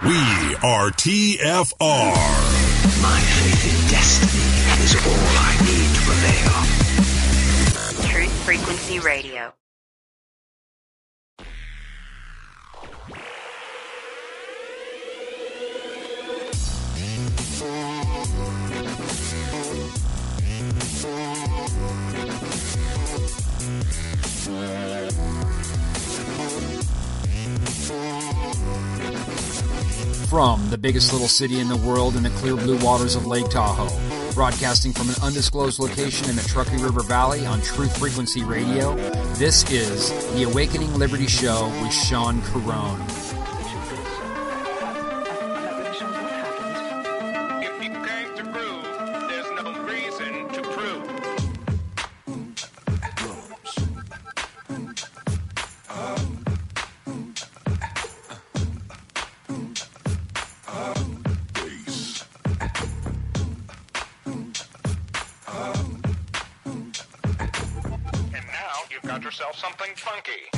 We are TFR. My faith in destiny is all I need to prevail. Truth Frequency Radio. From the biggest little city in the world in the clear blue waters of Lake Tahoe, broadcasting from an undisclosed location in the Truckee River Valley on Truth Frequency Radio, this is the Awakening Liberty Show with Sean Carone. If you came to prove, there's no reason to prove. Got yourself something funky.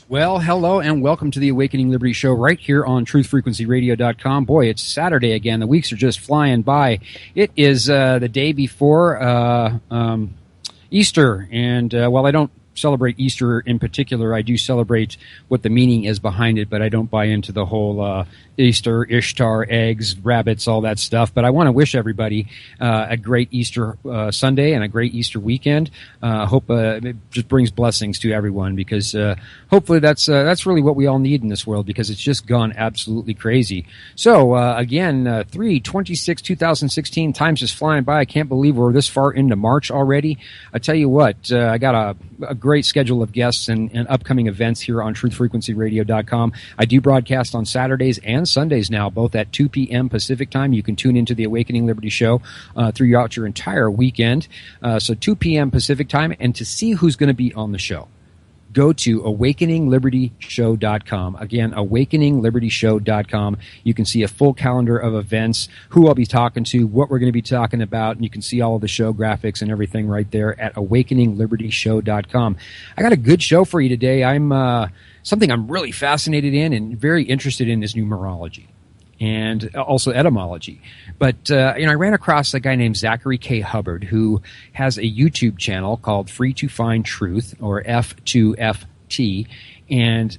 Well, hello and welcome to the Awakening Liberty Show right here on truthfrequencyradio.com. Boy, it's Saturday again. The weeks are just flying by. It is the day before Easter, and while I don't celebrate Easter in particular, I do celebrate what the meaning is behind it, but I don't buy into the whole Easter, Ishtar, eggs, rabbits, all that stuff. But I want to wish everybody a great Easter Sunday and a great Easter weekend. Hope it just brings blessings to everyone, because hopefully that's really what we all need in this world, because it's just gone absolutely crazy. So again, 3/26/2016, time's just flying by. I can't believe we're this far into March already. I tell you what, I got a great schedule of guests and upcoming events here on truthfrequencyradio.com. I do broadcast on Saturdays and Sundays now, both at 2 p.m. Pacific time. You can tune into the Awakening Liberty Show throughout your entire weekend. So 2 p.m. Pacific time. And to see who's going to be on the show, go to awakeninglibertyshow.com. Again, awakeninglibertyshow.com. You can see a full calendar of events, who I'll be talking to, what we're going to be talking about, and you can see all of the show graphics and everything right there at awakeninglibertyshow.com. I got a good show for you today. Something I'm really fascinated in and very interested in is numerology and also etymology. But I ran across a guy named Zachary K. Hubbard, who has a YouTube channel called Free to Find Truth, or F2FT, and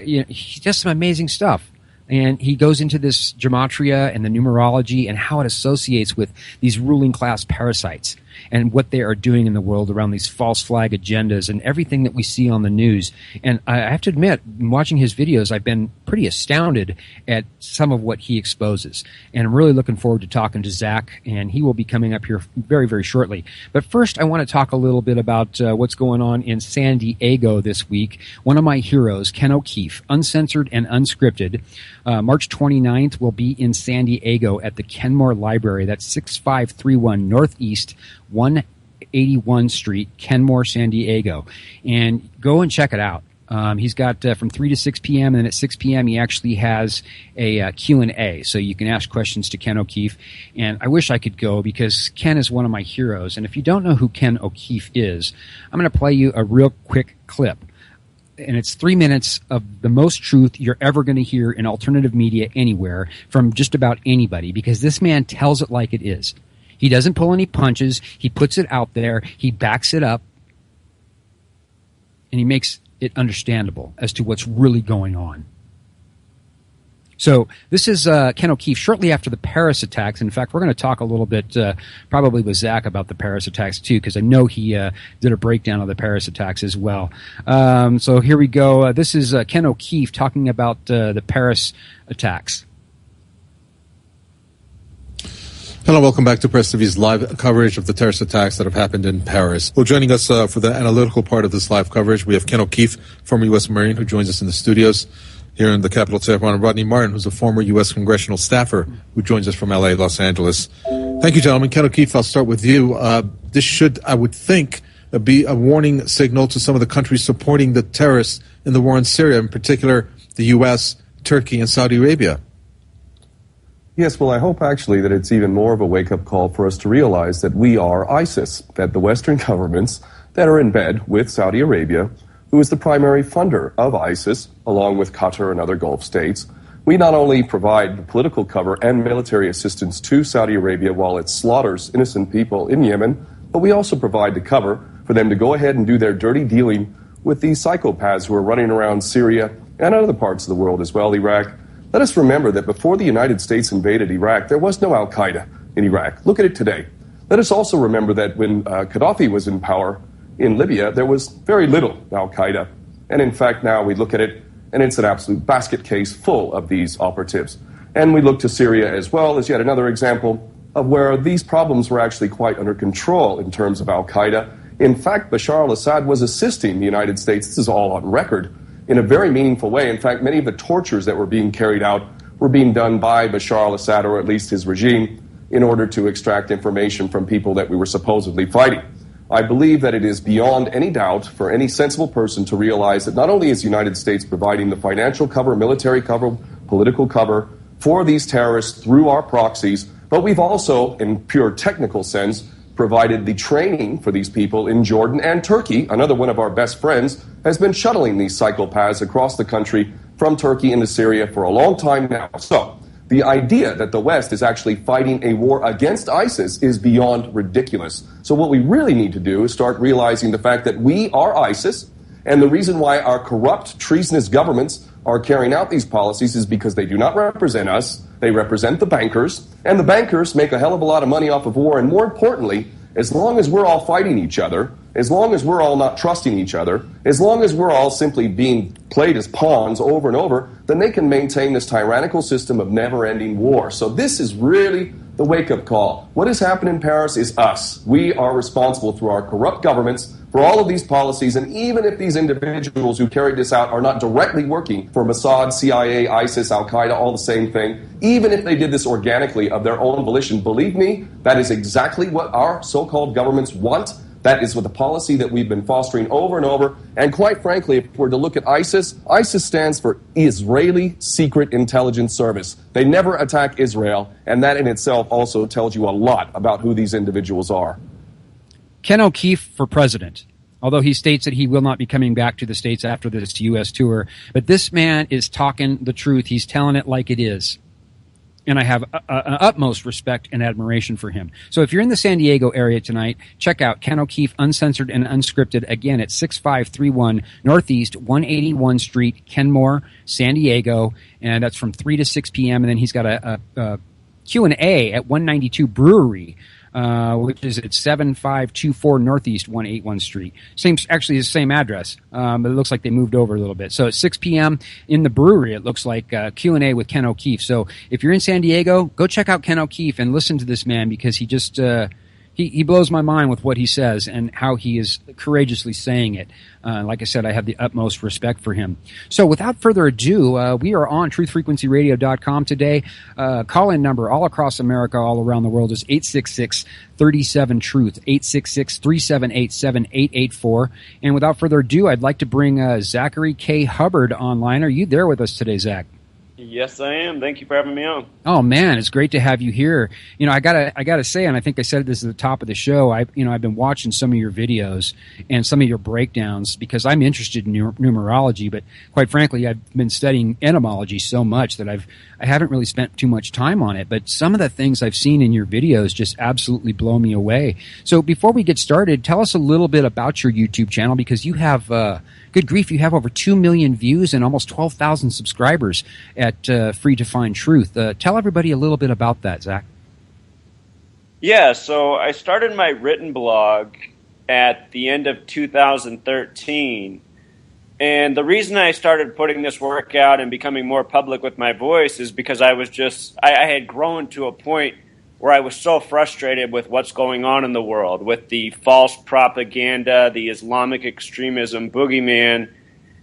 he does some amazing stuff. And he goes into this Gematria and the numerology and how it associates with these ruling class parasites and what they are doing in the world around these false flag agendas and everything that we see on the news. And I have to admit, in watching his videos, I've been pretty astounded at some of what he exposes. And I'm really looking forward to talking to Zach, and he will be coming up here very, very shortly. But first, I want to talk a little bit about what's going on in San Diego this week. One of my heroes, Ken O'Keefe, uncensored and unscripted, March 29th will be in San Diego at the Kenmore Library. That's 6531 Northeast 181 Street, Kenmore, San Diego. And go and check it out. He's got from 3 to 6 p.m. and then at 6 p.m. he actually has a Q&A, so you can ask questions to Ken O'Keefe. And I wish I could go, because Ken is one of my heroes. And if you don't know who Ken O'Keefe is, I'm going to play you a real quick clip. And it's 3 minutes of the most truth you're ever going to hear in alternative media anywhere from just about anybody, because this man tells it like it is. He doesn't pull any punches. He puts it out there. He backs it up. And he makes it understandable as to what's really going on. So this is Ken O'Keefe shortly after the Paris attacks. In fact, we're going to talk a little bit probably with Zach about the Paris attacks too, because I know he did a breakdown of the Paris attacks as well. So here we go. This is Ken O'Keefe talking about the Paris attacks. Hello, welcome back to Press TV's live coverage of the terrorist attacks that have happened in Paris. Well, joining us for the analytical part of this live coverage, we have Ken O'Keefe, former U.S. Marine, who joins us in the studios. here in the capital of Tehran, Rodney Martin, who's a former U.S. congressional staffer who joins us from L.A., Los Angeles. Thank you, gentlemen. Ken O'Keefe, I'll start with you. This should, I would think, be a warning signal to some of the countries supporting the terrorists in the war in Syria, in particular the U.S., Turkey, and Saudi Arabia. Yes, well, I hope actually that it's even more of a wake-up call for us to realize that we are ISIS, that the Western governments that are in bed with Saudi Arabia, who is the primary funder of ISIS, along with Qatar and other Gulf states, we not only provide political cover and military assistance to Saudi Arabia while it slaughters innocent people in Yemen, but we also provide the cover for them to go ahead and do their dirty dealing with these psychopaths who are running around Syria and other parts of the world as well, Iraq. Let us remember that before the United States invaded Iraq, there was no al-Qaeda in Iraq. Look at it today. Let us also remember that when Gaddafi was in power in Libya, there was very little al-Qaeda. And in fact, now we look at it, and it's an absolute basket case full of these operatives. And we look to Syria as well as yet another example of where these problems were actually quite under control in terms of al-Qaeda. In fact, Bashar al-Assad was assisting the United States, this is all on record, in a very meaningful way. In fact, many of the tortures that were being carried out were being done by Bashar al-Assad, or at least his regime, in order to extract information from people that we were supposedly fighting. I believe that it is beyond any doubt for any sensible person to realize that not only is the United States providing the financial cover, military cover, political cover for these terrorists through our proxies, but we've also, in pure technical sense, provided the training for these people in Jordan, and Turkey, another one of our best friends, has been shuttling these psychopaths across the country from Turkey into Syria for a long time now. So the idea that the West is actually fighting a war against ISIS is beyond ridiculous. So what we really need to do is start realizing the fact that we are ISIS, and the reason why our corrupt, treasonous governments are carrying out these policies is because they do not represent us. They represent the bankers, and the bankers make a hell of a lot of money off of war. And more importantly, as long as we're all fighting each other, as long as we're all not trusting each other, as long as we're all simply being played as pawns over and over, then they can maintain this tyrannical system of never-ending war. So this is really the wake-up call. What has happened in Paris is us. We are responsible through our corrupt governments for all of these policies, and even if these individuals who carried this out are not directly working for Mossad, CIA, ISIS, Al-Qaeda, all the same thing, even if they did this organically of their own volition, believe me, that is exactly what our so-called governments want. That is what the policy that we've been fostering over and over. And quite frankly, if we're to look at ISIS, ISIS stands for Israeli Secret Intelligence Service. They never attack Israel, and that in itself also tells you a lot about who these individuals are. Ken O'Keefe for president, although he states that he will not be coming back to the States after this U.S. tour. But this man is talking the truth. He's telling it like it is. And I have an utmost respect and admiration for him. So if you're in the San Diego area tonight, check out Ken O'Keefe, Uncensored and Unscripted. Again, it's 6531 Northeast 181 Street, Kenmore, San Diego. And that's from 3 to 6 p.m. And then he's got a Q&A at 192 Brewery, which is at 7524 Northeast 181 Street. Actually, the same address. But it looks like they moved over a little bit. So at 6 p.m. in the brewery, it looks like Q&A with Ken O'Keefe. So if you're in San Diego, go check out Ken O'Keefe and listen to this man, because he just he blows my mind with what he says and how he is courageously saying it. Like I said, I have the utmost respect for him. So without further ado, we are on truthfrequencyradio.com today. Call-in number all across America, all around the world is 866-37-TRUTH, 866-378-7884. And without further ado, I'd like to bring Zachary K. Hubbard online. Are you there with us today, Zach? Yes, I am. Thank you for having me on. Oh man, it's great to have you here. You know, I gotta say, and I think I said this at the top of the show. I've been watching some of your videos and some of your breakdowns because I'm interested in numerology. But quite frankly, I've been studying etymology so much that I haven't really spent too much time on it. But some of the things I've seen in your videos just absolutely blow me away. So before we get started, tell us a little bit about your YouTube channel, because you have good grief, you have over 2 million views and almost 12,000 subscribers at Free to Find Truth. Tell everybody a little bit about that, Zach. Yeah, so I started my written blog at the end of 2013. And the reason I started putting this work out and becoming more public with my voice is because I had grown to a point where I was so frustrated with what's going on in the world, with the false propaganda, the Islamic extremism, boogeyman,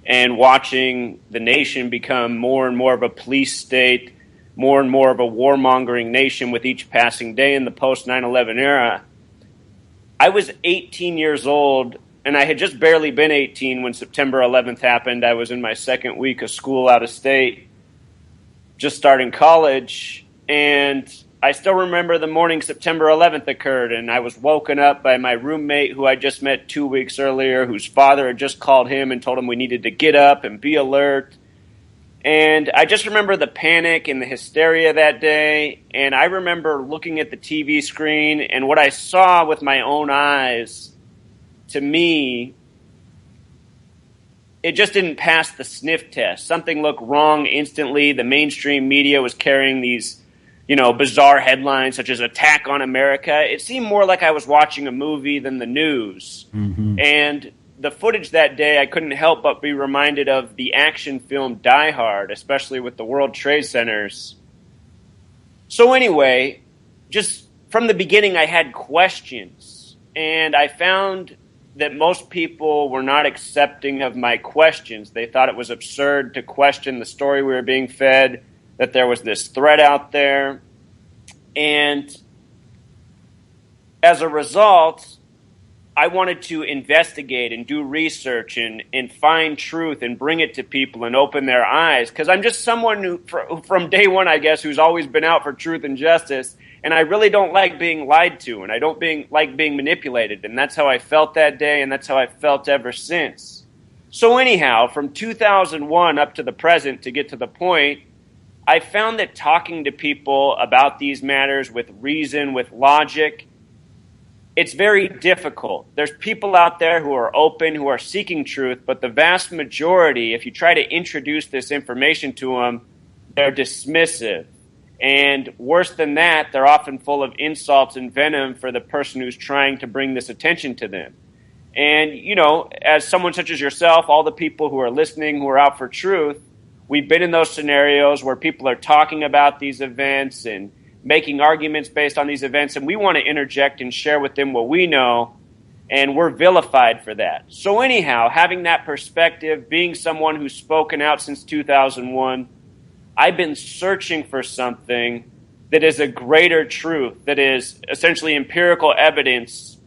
and watching the nation become more and more of a police state, more and more of a warmongering nation with each passing day in the post 9/11 era. I was 18 years old, and I had just barely been 18 when September 11th happened. I was in my second week of school out of state, just starting college, and I still remember the morning September 11th occurred, and I was woken up by my roommate who I just met 2 weeks earlier, whose father had just called him and told him we needed to get up and be alert. And I just remember the panic and the hysteria that day, and I remember looking at the TV screen, and what I saw with my own eyes, to me, it just didn't pass the sniff test. Something looked wrong instantly. The mainstream media was carrying these, bizarre headlines such as "Attack on America." It seemed more like I was watching a movie than the news. Mm-hmm. And the footage that day, I couldn't help but be reminded of the action film Die Hard, especially with the World Trade Centers. So anyway, just from the beginning, I had questions, and I found that most people were not accepting of my questions. They thought it was absurd to question the story we were being fed, that there was this threat out there. And as a result, I wanted to investigate and do research and find truth and bring it to people and open their eyes. Because I'm just someone who, from day one, I guess, who's always been out for truth and justice. And I really don't like being lied to, and I don't like being manipulated. And that's how I felt that day, and that's how I felt ever since. So anyhow, from 2001 up to the present, to get to the point, I found that talking to people about these matters with reason, with logic, it's very difficult. There's people out there who are open, who are seeking truth, but the vast majority, if you try to introduce this information to them, they're dismissive. And worse than that, they're often full of insults and venom for the person who's trying to bring this attention to them. And, as someone such as yourself, all the people who are listening, who are out for truth, we've been in those scenarios where people are talking about these events and making arguments based on these events, and we want to interject and share with them what we know, and we're vilified for that. So anyhow, having that perspective, being someone who's spoken out since 2001, I've been searching for something that is a greater truth, that is essentially empirical evidence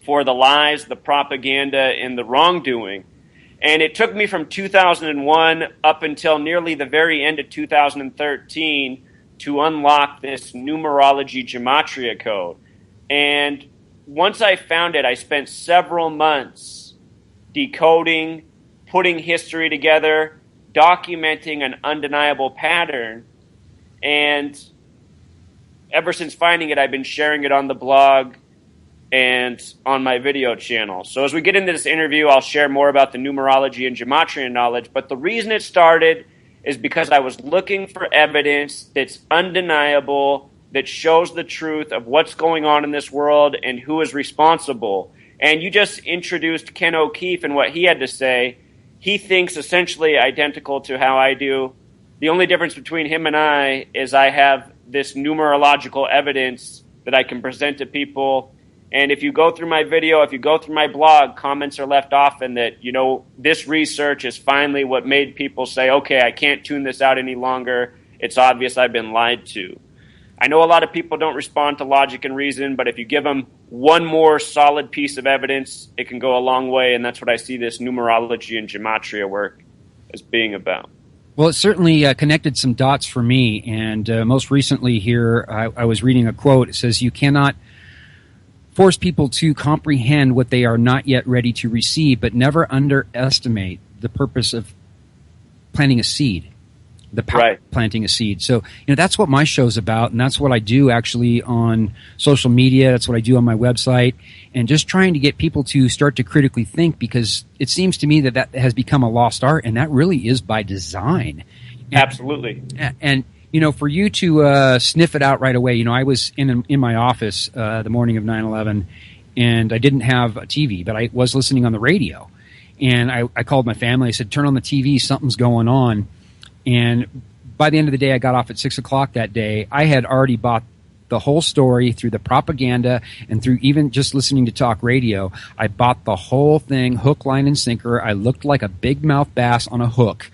for the lies, the propaganda, and the wrongdoing. And it took me from 2001 up until nearly the very end of 2013 to unlock this numerology Gematria code. And once I found it, I spent several months decoding, putting history together, documenting an undeniable pattern. And ever since finding it, I've been sharing it on the blog and on my video channel. So as we get into this interview, I'll share more about the numerology and Gematria knowledge. But the reason it started is because I was looking for evidence that's undeniable, that shows the truth of what's going on in this world and who is responsible. And you just introduced Ken O'Keefe and what he had to say. He thinks essentially identical to how I do. The only difference between him and I is I have this numerological evidence that I can present to people. And if you go through my video, if you go through my blog, comments are left often that, this research is finally what made people say, okay, I can't tune this out any longer. It's obvious I've been lied to. I know a lot of people don't respond to logic and reason, but if you give them one more solid piece of evidence, it can go a long way. And that's what I see this numerology and Gematria work as being about. Well, it certainly connected some dots for me. And most recently here, I was reading a quote. It says, "You cannot force people to comprehend what they are not yet ready to receive, but never underestimate the purpose of planting a seed, the power of planting a seed." So, that's what my show's about, and that's what I do actually on social media. That's what I do on my website, and just trying to get people to start to critically think, because it seems to me that has become a lost art, and that really is by design. Absolutely. And for you to sniff it out right away, I was in my office the morning of 9/11, and I didn't have a TV, but I was listening on the radio. And I called my family. I said, "Turn on the TV, something's going on." And by the end of the day, I got off at 6 o'clock that day. I had already bought the whole story through the propaganda and through even just listening to talk radio. I bought the whole thing, hook, line, and sinker. I looked like a big mouth bass on a hook.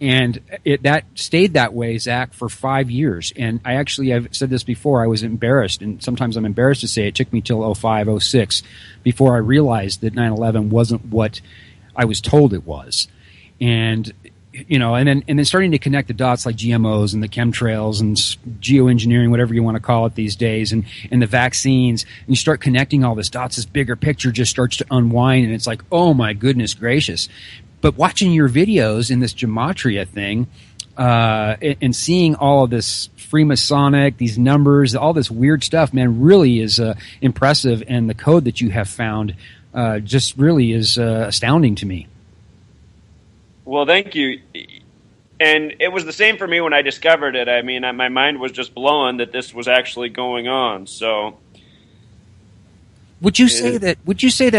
And that stayed that way, Zach, for 5 years. And I've said this before, I was embarrassed, and sometimes I'm embarrassed to say it took me till 05, 06 before I realized that 9/11 wasn't what I was told it was. And and then starting to connect the dots like GMOs and the chemtrails and geoengineering, whatever you want to call it these days, and the vaccines, and you start connecting all this dots, this bigger picture just starts to unwind, and it's like, oh my goodness gracious. But watching your videos in this Gematria thing, and seeing all of this Freemasonic, these numbers, all this weird stuff, man, really is impressive, and the code that you have found just really is astounding to me. Well, thank you. And it was the same for me when I discovered it. I mean, my mind was just blown that this was actually going on. So, would you say that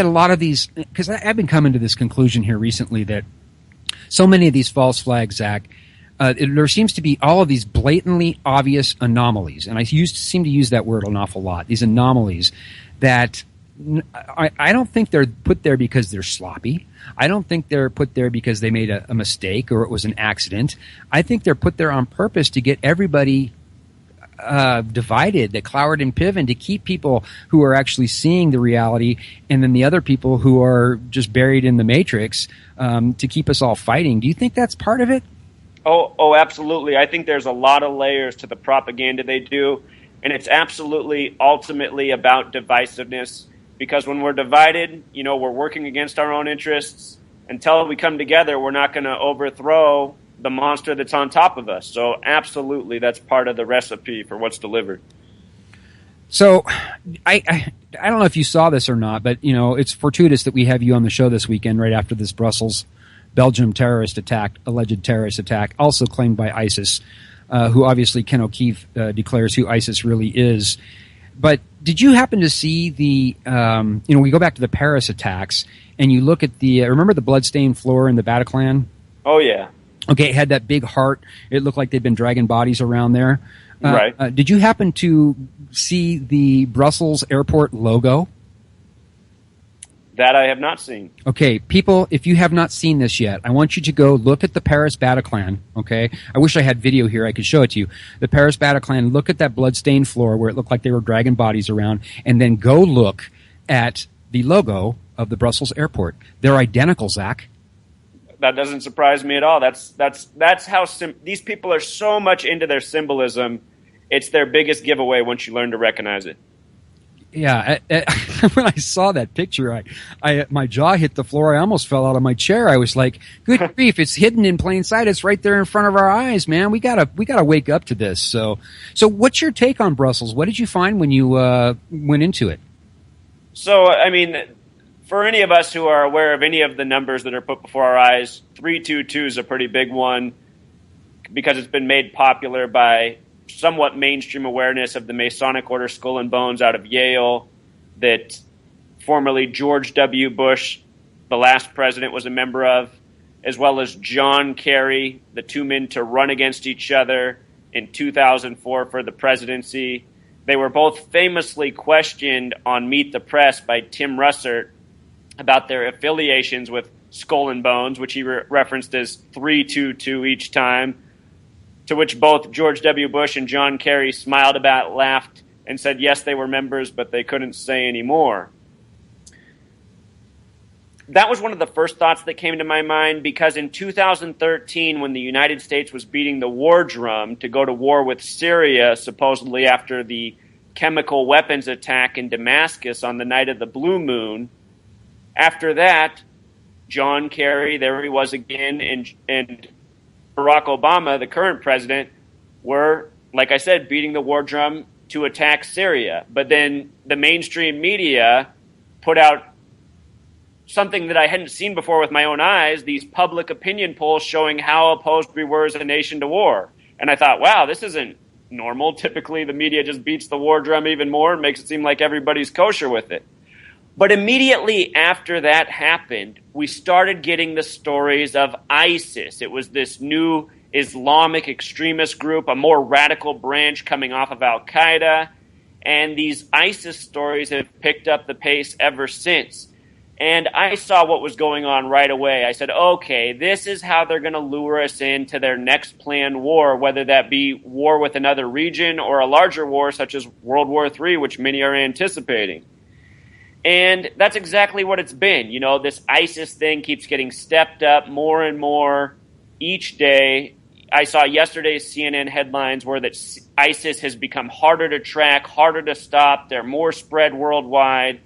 a lot of these? Because I've been coming to this conclusion here recently that so many of these false flags, Zach, there seems to be all of these blatantly obvious anomalies, and I seem to use that word an awful lot. These anomalies that I don't think they're put there because they're sloppy. I don't think they're put there because they made a mistake or it was an accident. I think they're put there on purpose to get everybody divided, that Cloward and Piven, to keep people who are actually seeing the reality, and then the other people who are just buried in the matrix, to keep us all fighting. Do you think that's part of it? Oh, absolutely. I think there's a lot of layers to the propaganda they do, and it's absolutely ultimately about divisiveness. Because when we're divided, we're working against our own interests. Until we come together, we're not going to overthrow the monster that's on top of us. So absolutely, that's part of the recipe for what's delivered. So I don't know if you saw this or not, but, it's fortuitous that we have you on the show this weekend right after this Belgium alleged terrorist attack, also claimed by ISIS, who obviously Ken O'Keefe declares who ISIS really is. But did you happen to see we go back to the Paris attacks, and you look at remember the bloodstained floor in the Bataclan? Oh, yeah. Okay, it had that big heart. It looked like they'd been dragging bodies around there. Right. Did you happen to see the Brussels airport logo? That I have not seen. Okay, people, if you have not seen this yet, I want you to go look at the Paris Bataclan, okay? I wish I had video here. I could show it to you. The Paris Bataclan, look at that blood-stained floor where it looked like they were dragging bodies around, and then go look at the logo of the Brussels airport. They're identical, Zach. That doesn't surprise me at all. That's how these people are so much into their symbolism. It's their biggest giveaway once you learn to recognize it. Yeah, when I saw that picture, my jaw hit the floor. I almost fell out of my chair. I was like, "Good grief! It's hidden in plain sight. It's right there in front of our eyes, man. We gotta wake up to this." So what's your take on Brussels? What did you find when you went into it? So, I mean, for any of us who are aware of any of the numbers that are put before our eyes, 322 is a pretty big one because it's been made popular by somewhat mainstream awareness of the Masonic Order Skull and Bones out of Yale, that formerly George W. Bush, the last president, was a member of, as well as John Kerry, the two men to run against each other in 2004 for the presidency. They were both famously questioned on Meet the Press by Tim Russert about their affiliations with Skull and Bones, which he referenced as 322 each time, to which both George W. Bush and John Kerry smiled about, laughed, and said yes, they were members, but they couldn't say any more. That was one of the first thoughts that came to my mind, because in 2013, when the United States was beating the war drum to go to war with Syria, supposedly after the chemical weapons attack in Damascus on the night of the blue moon, after that, John Kerry, there he was again, and Barack Obama, the current president, were, like I said, beating the war drum to attack Syria. But then the mainstream media put out something that I hadn't seen before with my own eyes, these public opinion polls showing how opposed we were as a nation to war. And I thought, wow, this isn't normal. Typically, the media just beats the war drum even more and makes it seem like everybody's kosher with it. But immediately after that happened, we started getting the stories of ISIS. It was this new Islamic extremist group, a more radical branch coming off of Al-Qaeda. And these ISIS stories have picked up the pace ever since. And I saw what was going on right away. I said, okay, this is how they're going to lure us into their next planned war, whether that be war with another region or a larger war such as World War III, which many are anticipating. And that's exactly what it's been. You know, this ISIS thing keeps getting stepped up more and more each day. I saw yesterday's CNN headlines where that ISIS has become harder to track, harder to stop. They're more spread worldwide.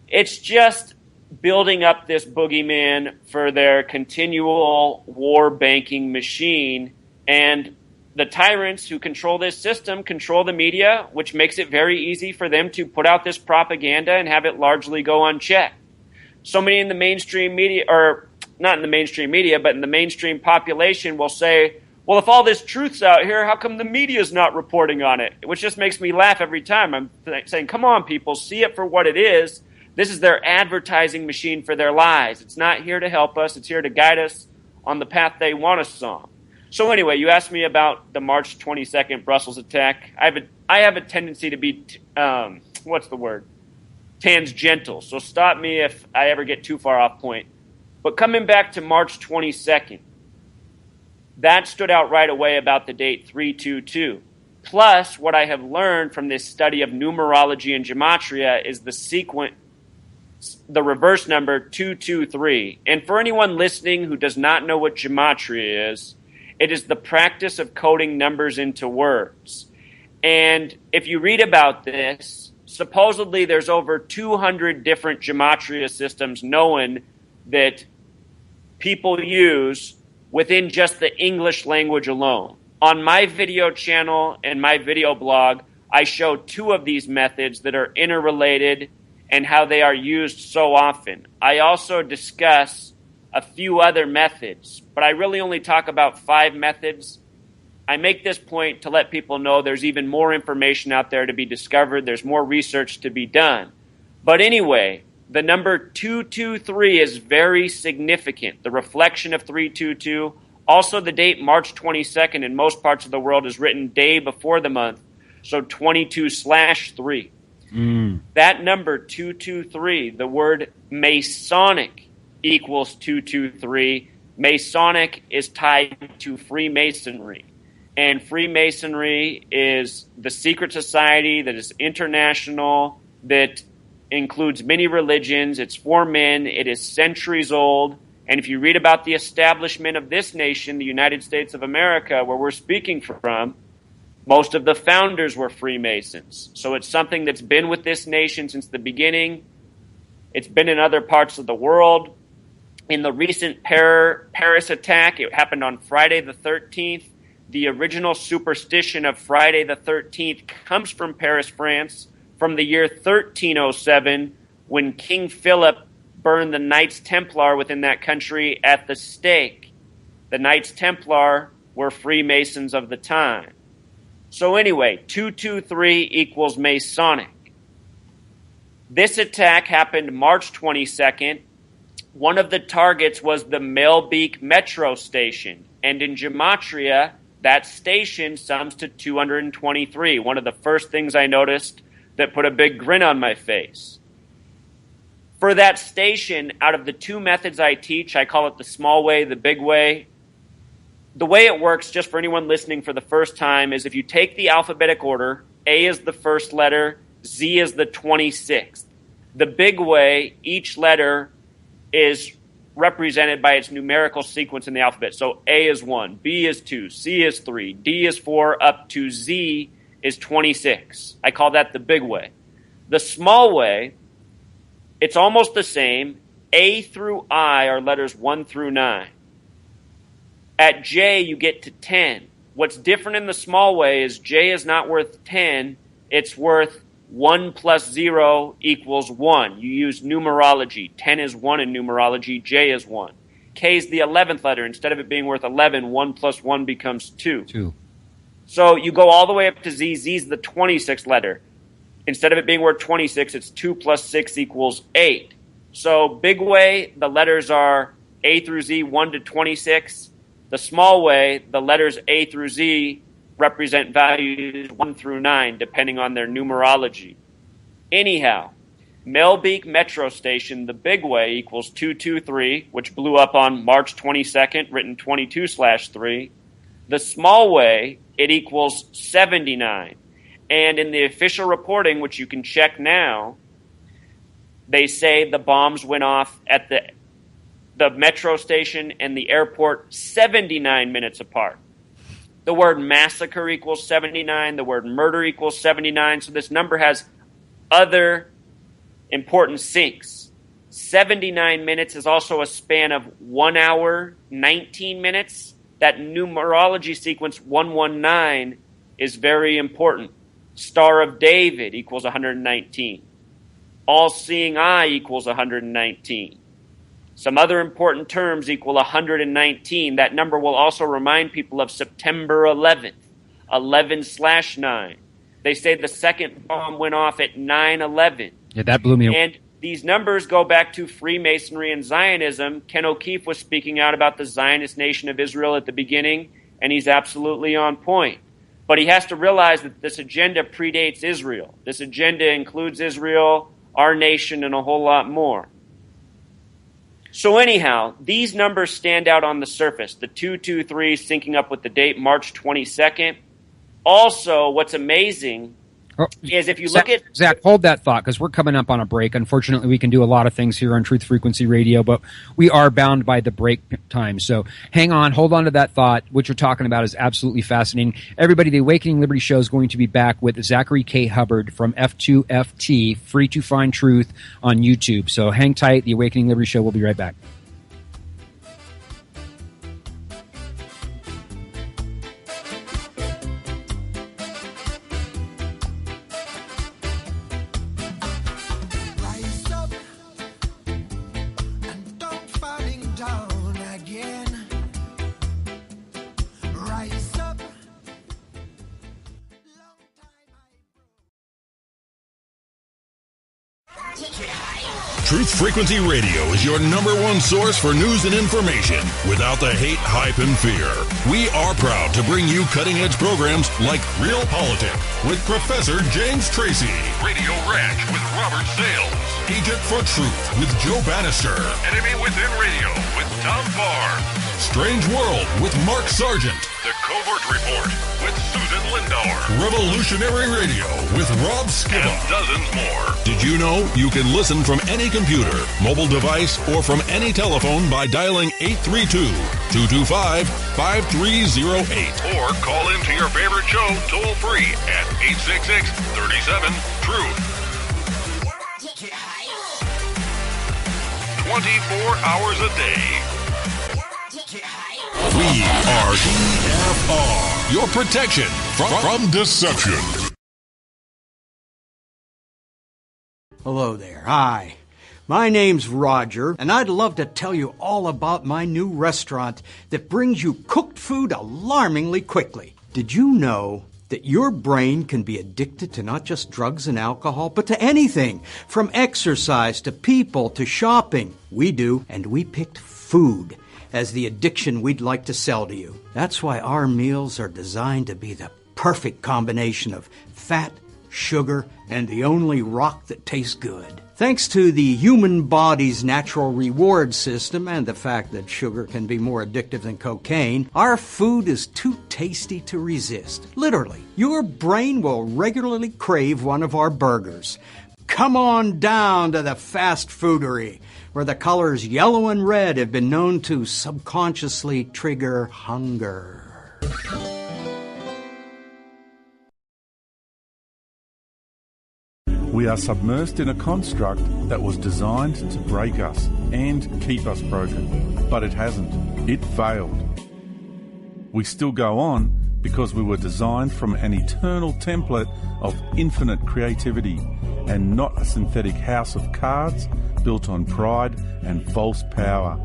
It's just building up this boogeyman for their continual war banking machine. And the tyrants who control this system control the media, which makes it very easy for them to put out this propaganda and have it largely go unchecked. So many in the mainstream media, or not in the mainstream media, but in the mainstream population will say, well, if all this truth's out here, how come the media's not reporting on it? Which just makes me laugh every time. I'm saying, come on, people, see it for what it is. This is their advertising machine for their lies. It's not here to help us. It's here to guide us on the path they want us on. So anyway, you asked me about the March 22nd Brussels attack. I have a tendency to be, tangential. So stop me if I ever get too far off point. But coming back to March 22nd, that stood out right away about the date 322. Plus, what I have learned from this study of numerology and gematria is the reverse number 223. And for anyone listening who does not know what gematria is, it is the practice of coding numbers into words. And if you read about this, supposedly there's over 200 different gematria systems known that people use within just the English language alone. On my video channel and my video blog, I show two of these methods that are interrelated and how they are used so often. I also discuss a few other methods, but I really only talk about 5 methods. I make this point to let people know there's even more information out there to be discovered. There's more research to be done. But anyway, the number 223 is very significant. The reflection of 322. Also, the date March 22nd in most parts of the world is written day before the month, so 22/3. That number 223, the word Masonic equals 223. Masonic is tied to Freemasonry. And Freemasonry is the secret society that is international, that includes many religions. It's for men. It is centuries old. And if you read about the establishment of this nation, the United States of America, where we're speaking from, most of the founders were Freemasons. So it's something that's been with this nation since the beginning. It's been in other parts of the world. In the recent Paris attack, it happened on Friday the 13th. The original superstition of Friday the 13th comes from Paris, France, from the year 1307, when King Philip burned the Knights Templar within that country at the stake. The Knights Templar were Freemasons of the time. So anyway, 223 equals Masonic. This attack happened March 22nd. One of the targets was the Melbeek metro station. And in Gematria, that station sums to 223. One of the first things I noticed that put a big grin on my face. For that station, out of the 2 methods I teach, I call it the small way, the big way. The way it works, just for anyone listening for the first time, is if you take the alphabetic order, A is the first letter, Z is the 26th. The big way, each letter is represented by its numerical sequence in the alphabet. So A is 1, B is 2, C is 3, D is 4, up to Z is 26. I call that the big way. The small way, it's almost the same. A through I are letters 1 through 9. At J, you get to 10. What's different in the small way is J is not worth 10. It's worth 1 plus 0 equals 1. You use numerology. 10 is 1 in numerology. J is 1. K is the 11th letter. Instead of it being worth 11, 1 plus 1 becomes 2. 2. So you go all the way up to Z. Z is the 26th letter. Instead of it being worth 26, it's 2 plus 6 equals 8. So big way, the letters are A through Z, 1 to 26. The small way, the letters A through Z represent values 1 through 9, depending on their numerology. Anyhow, Melbeek Metro Station, the big way, equals 223, which blew up on March 22nd, written 22/3. The small way, it equals 79. And in the official reporting, which you can check now, they say the bombs went off at the metro station and the airport 79 minutes apart. The word massacre equals 79. The word murder equals 79. So this number has other important syncs. 79 minutes is also a span of 1 hour, 19 minutes. That numerology sequence 119 is very important. Star of David equals 119. All-seeing eye equals 119. Some other important terms equal 119. That number will also remind people of September 11th, 11/9. They say the second bomb went off at 9/11. Yeah, that blew me away. And these numbers go back to Freemasonry and Zionism. Ken O'Keefe was speaking out about the Zionist nation of Israel at the beginning, and he's absolutely on point. But he has to realize that this agenda predates Israel. This agenda includes Israel, our nation, and a whole lot more. So anyhow, these numbers stand out on the surface. The 223 syncing up with the date, March 22nd. Also, what's amazing is if you look at... Zach, hold that thought, because we're coming up on a break. Unfortunately, we can do a lot of things here on Truth Frequency Radio, but we are bound by the break time. So hang on, hold on to that thought. What you're talking about is absolutely fascinating. Everybody, the Awakening Liberty Show is going to be back with Zachary K. Hubbard from F2FT, Free to Find Truth on YouTube. So hang tight. The Awakening Liberty Show will be right back. Truth Frequency Radio is your number one source for news and information without the hate, hype, and fear. We are proud to bring you cutting-edge programs like Real Politics with Professor James Tracy, Radio Ranch with Robert Sales, Agent for Truth with Joe Bannister, Enemy Within Radio with Tom Barr, Strange World with Mark Sargent, The Covert Report with Susan Lindauer, Revolutionary Radio with Rob Skiba, and dozens more. Did you know you can listen from any computer, mobile device, or from any telephone by dialing 832-225-5308? Or call into your favorite show toll free at 866-37-TRUTH. 24 hours a day. We are TFR, your protection from deception. Hello there. Hi. My name's Roger, and I'd love to tell you all about my new restaurant that brings you cooked food alarmingly quickly. Did you know that your brain can be addicted to not just drugs and alcohol, but to anything, from exercise to people to shopping? We do, and we picked food as the addiction we'd like to sell to you. That's why our meals are designed to be the perfect combination of fat, sugar, and the only rock that tastes good. Thanks to the human body's natural reward system and the fact that sugar can be more addictive than cocaine, our food is too tasty to resist. Literally, your brain will regularly crave one of our burgers. Come on down to the fast foodery, where the colors yellow and red have been known to subconsciously trigger hunger. We are submersed in a construct that was designed to break us and keep us broken. But it hasn't. It failed. We still go on because we were designed from an eternal template of infinite creativity and not a synthetic house of cards built on pride and false power.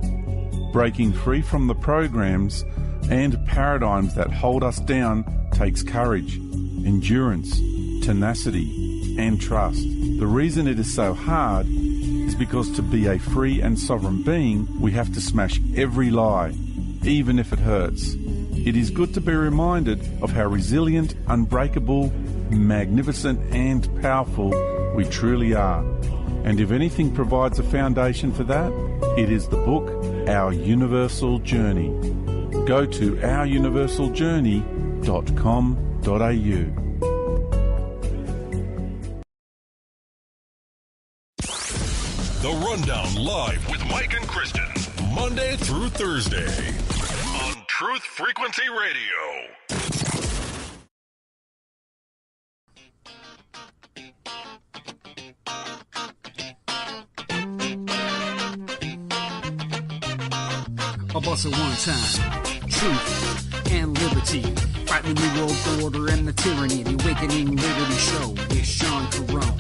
Breaking free from the programs and paradigms that hold us down takes courage, endurance, tenacity, and trust. The reason it is so hard is because to be a free and sovereign being, we have to smash every lie, even if it hurts. it is good to be reminded of how resilient, unbreakable, magnificent and powerful we truly are. And if anything provides a foundation for that, it is the book Our Universal Journey. Go to ouruniversaljourney.com.au. The Rundown live with Mike and Kristen, Monday through Thursday on Truth Frequency Radio. I'll bust it one time. Truth and liberty. Fighting the New World Order and the tyranny. The Awakening Liberty Show with Sean Carone.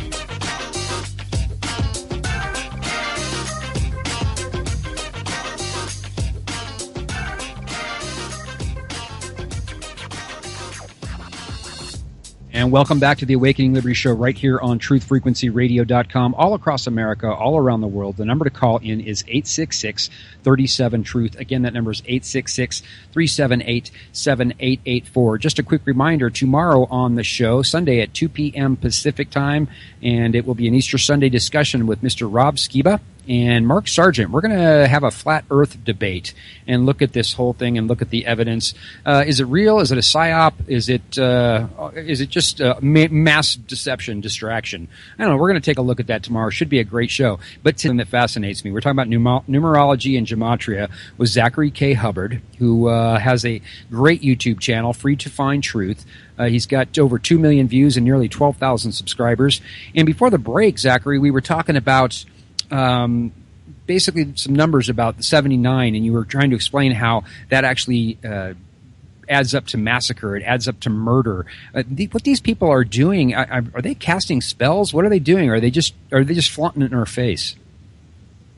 And welcome back to the Awakening Liberty Show right here on truthfrequencyradio.com, all across America, all around the world. The number to call in is 866-37-TRUTH. Again, that number is 866-378-7884. Just a quick reminder, tomorrow on the show, Sunday at 2 p.m. Pacific time, and it will be an Easter Sunday discussion with Mr. Rob Skiba and Mark Sargent. We're going to have a flat earth debate and look at this whole thing and look at the evidence. Is it real? Is it a psyop? Is it just mass deception, distraction? I don't know. We're going to take a look at that tomorrow. Should be a great show. But something that fascinates me, we're talking about numerology and Gematria with Zachary K. Hubbard, who has a great YouTube channel, Free to Find Truth. He's got over 2 million views and nearly 12,000 subscribers. And before the break, Zachary, we were talking about basically some numbers about the 79, and you were trying to explain how that actually adds up to massacre. It adds up to murder. What these people are doing, are they casting spells? What are they doing? Are they just flaunting it in our face?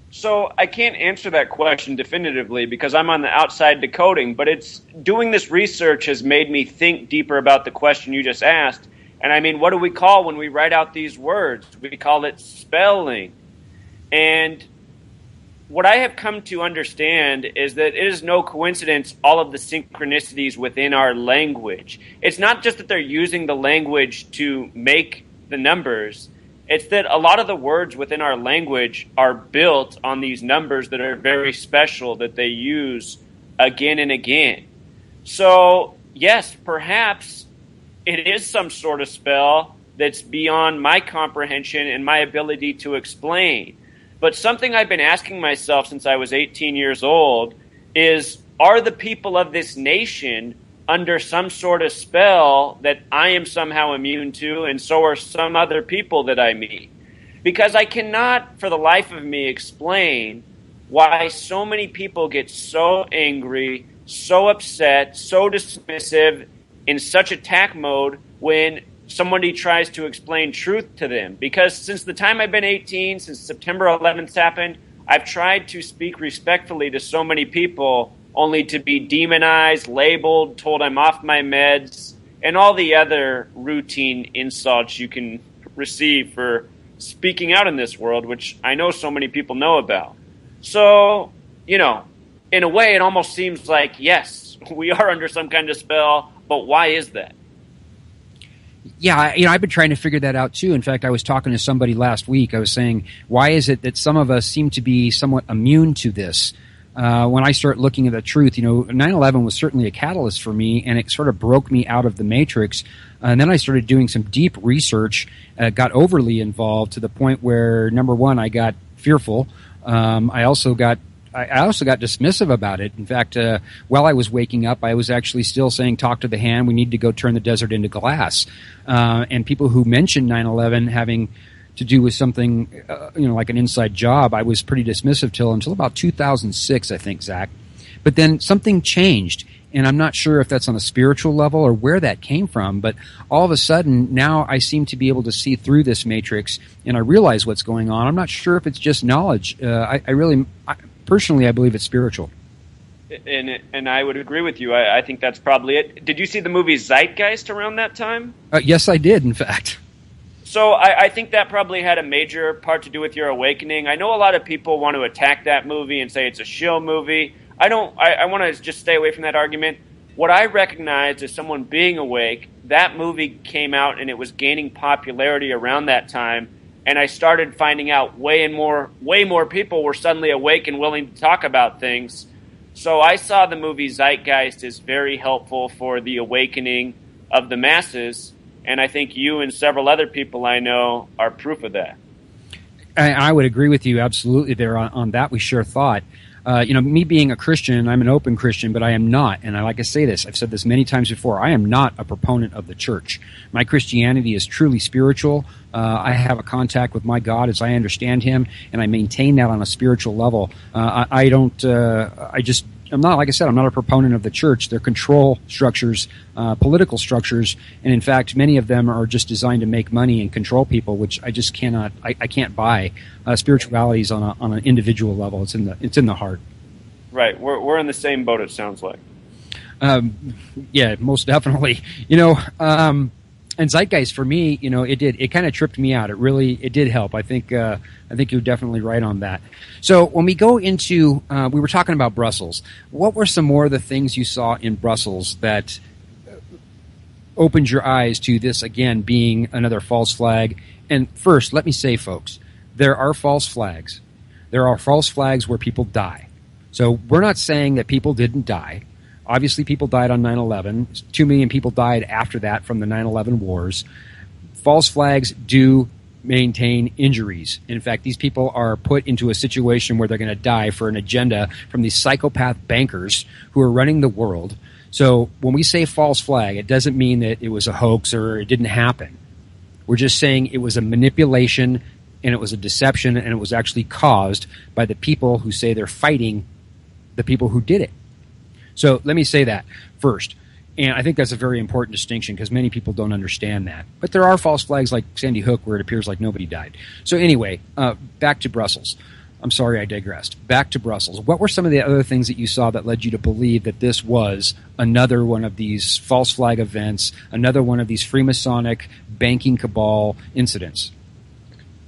So I can't answer that question definitively because I'm on the outside decoding, but it's doing this research has made me think deeper about the question you just asked. And I mean, what do we call when we write out these words? We call it spelling. And what I have come to understand is that it is no coincidence all of the synchronicities within our language. It's not just that they're using the language to make the numbers. It's that a lot of the words within our language are built on these numbers that are very special that they use again and again. So, yes, perhaps it is some sort of spell that's beyond my comprehension and my ability to explain. But something I've been asking myself since I was 18 years old is, are the people of this nation under some sort of spell that I am somehow immune to, and so are some other people that I meet? Because I cannot, for the life of me, explain why so many people get so angry, so upset, so dismissive, in such attack mode when somebody tries to explain truth to them. Because since the time I've been 18, since September 11th happened, I've tried to speak respectfully to so many people, only to be demonized, labeled, told I'm off my meds, and all the other routine insults you can receive for speaking out in this world, which I know so many people know about. So, in a way, it almost seems like, yes, we are under some kind of spell, but why is that? Yeah, I've been trying to figure that out too. In fact, I was talking to somebody last week. I was saying, why is it that some of us seem to be somewhat immune to this? When I start looking at the truth, 9/11 was certainly a catalyst for me, and it sort of broke me out of the matrix. And then I started doing some deep research, got overly involved to the point where, number one, I got fearful. I also got dismissive about it. In fact, while I was waking up, I was actually still saying, talk to the hand, we need to go turn the desert into glass. And people who mentioned 9/11 having to do with something, like an inside job, I was pretty dismissive until about 2006, I think, Zach. But then something changed, and I'm not sure if that's on a spiritual level or where that came from, but all of a sudden, now I seem to be able to see through this matrix, and I realize what's going on. I'm not sure if it's just knowledge. Personally, I believe it's spiritual. And I would agree with you. I think that's probably it. Did you see the movie Zeitgeist around that time? Yes, I did, in fact. So I think that probably had a major part to do with your awakening. I know a lot of people want to attack that movie and say it's a shill movie. I want to just stay away from that argument. what I recognized as someone being awake, that movie came out and it was gaining popularity around that time. And I started finding out way more people were suddenly awake and willing to talk about things. So I saw the movie Zeitgeist as very helpful for the awakening of the masses. And I think you and several other people I know are proof of that. I would agree with you absolutely there on that. We sure thought. Me being a Christian, I'm an open Christian, but I am not, and I like to say this, I've said this many times before, I am not a proponent of the church. My Christianity is truly spiritual. I have a contact with my God as I understand Him, and I maintain that on a spiritual level. I'm not, like I said, I'm not a proponent of the church. They're control structures, political structures, and in fact, many of them are just designed to make money and control people, which I just cannot, I can't buy. Spirituality is on an individual level. It's in the heart. Right. We're in the same boat, it sounds like. Yeah, most definitely. And Zeitgeist for me, it kind of tripped me out. It did help. I think you're definitely right on that. So when we go into, we were talking about Brussels. What were some more of the things you saw in Brussels that opened your eyes to this again being another false flag? And first, let me say, folks, there are false flags. There are false flags where people die. So we're not saying that people didn't die. Obviously, people died on 9/11. 2 million people died after that from the 9/11 wars. False flags do maintain injuries. In fact, these people are put into a situation where they're going to die for an agenda from these psychopath bankers who are running the world. So when we say false flag, it doesn't mean that it was a hoax or it didn't happen. We're just saying it was a manipulation and it was a deception and it was actually caused by the people who say they're fighting the people who did it. So let me say that first. And I think that's a very important distinction because many people don't understand that. But there are false flags like Sandy Hook where it appears like nobody died. So anyway, back to Brussels. I'm sorry I digressed. Back to Brussels. What were some of the other things that you saw that led you to believe that this was another one of these false flag events, another one of these Freemasonic banking cabal incidents?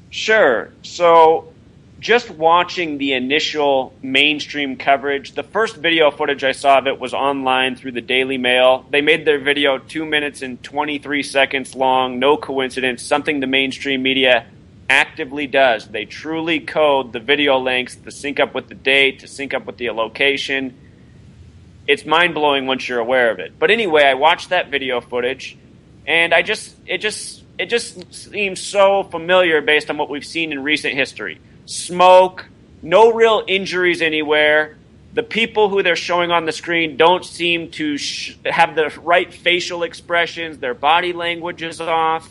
Sure. So just watching the initial mainstream coverage, the first video footage I saw of it was online through the Daily Mail. They made their video 2 minutes and 23 seconds long, no coincidence, something the mainstream media actively does. They truly code the video lengths to sync up with the date, to sync up with the location. It's mind-blowing once you're aware of it. But anyway, I watched that video footage, and it just seems so familiar based on what we've seen in recent history. Smoke, no real injuries anywhere. The people who they're showing on the screen don't seem to have the right facial expressions. Their body language is off.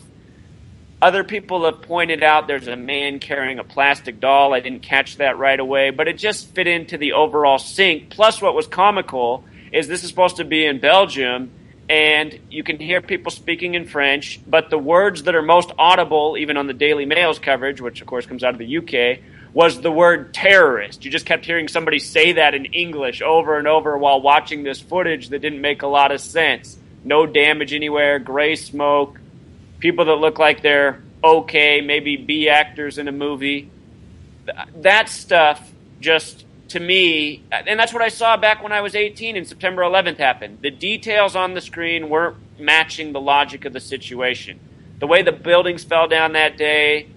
Other people have pointed out there's a man carrying a plastic doll. I didn't catch that right away, but it just fit into the overall sync. Plus, what was comical is this is supposed to be in Belgium, and you can hear people speaking in French, but the words that are most audible, even on the Daily Mail's coverage, which of course comes out of the UK, was the word terrorist. You just kept hearing somebody say that in English over and over while watching this footage that didn't make a lot of sense. No damage anywhere, gray smoke, people that look like they're okay, maybe B actors in a movie. That stuff just, to me, and that's what I saw back when I was 18 and September 11th happened. The details on the screen weren't matching the logic of the situation. The way the buildings fell down that day,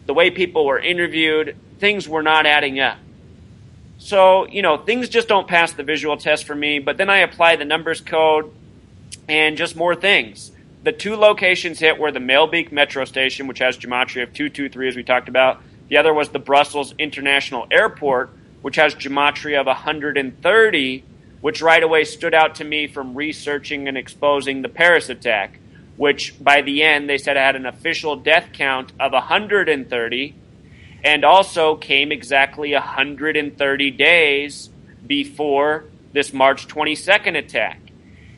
the way people were interviewed, things were not adding up. So, things just don't pass the visual test for me, but then I apply the numbers code and just more things. The two locations hit were the Maelbeek metro station, which has Gematria of 223, as we talked about. The other was the Brussels International Airport, which has Gematria of 130, which right away stood out to me from researching and exposing the Paris attack, which by the end they said had an official death count of 130, and also came exactly 130 days before this March 22nd attack.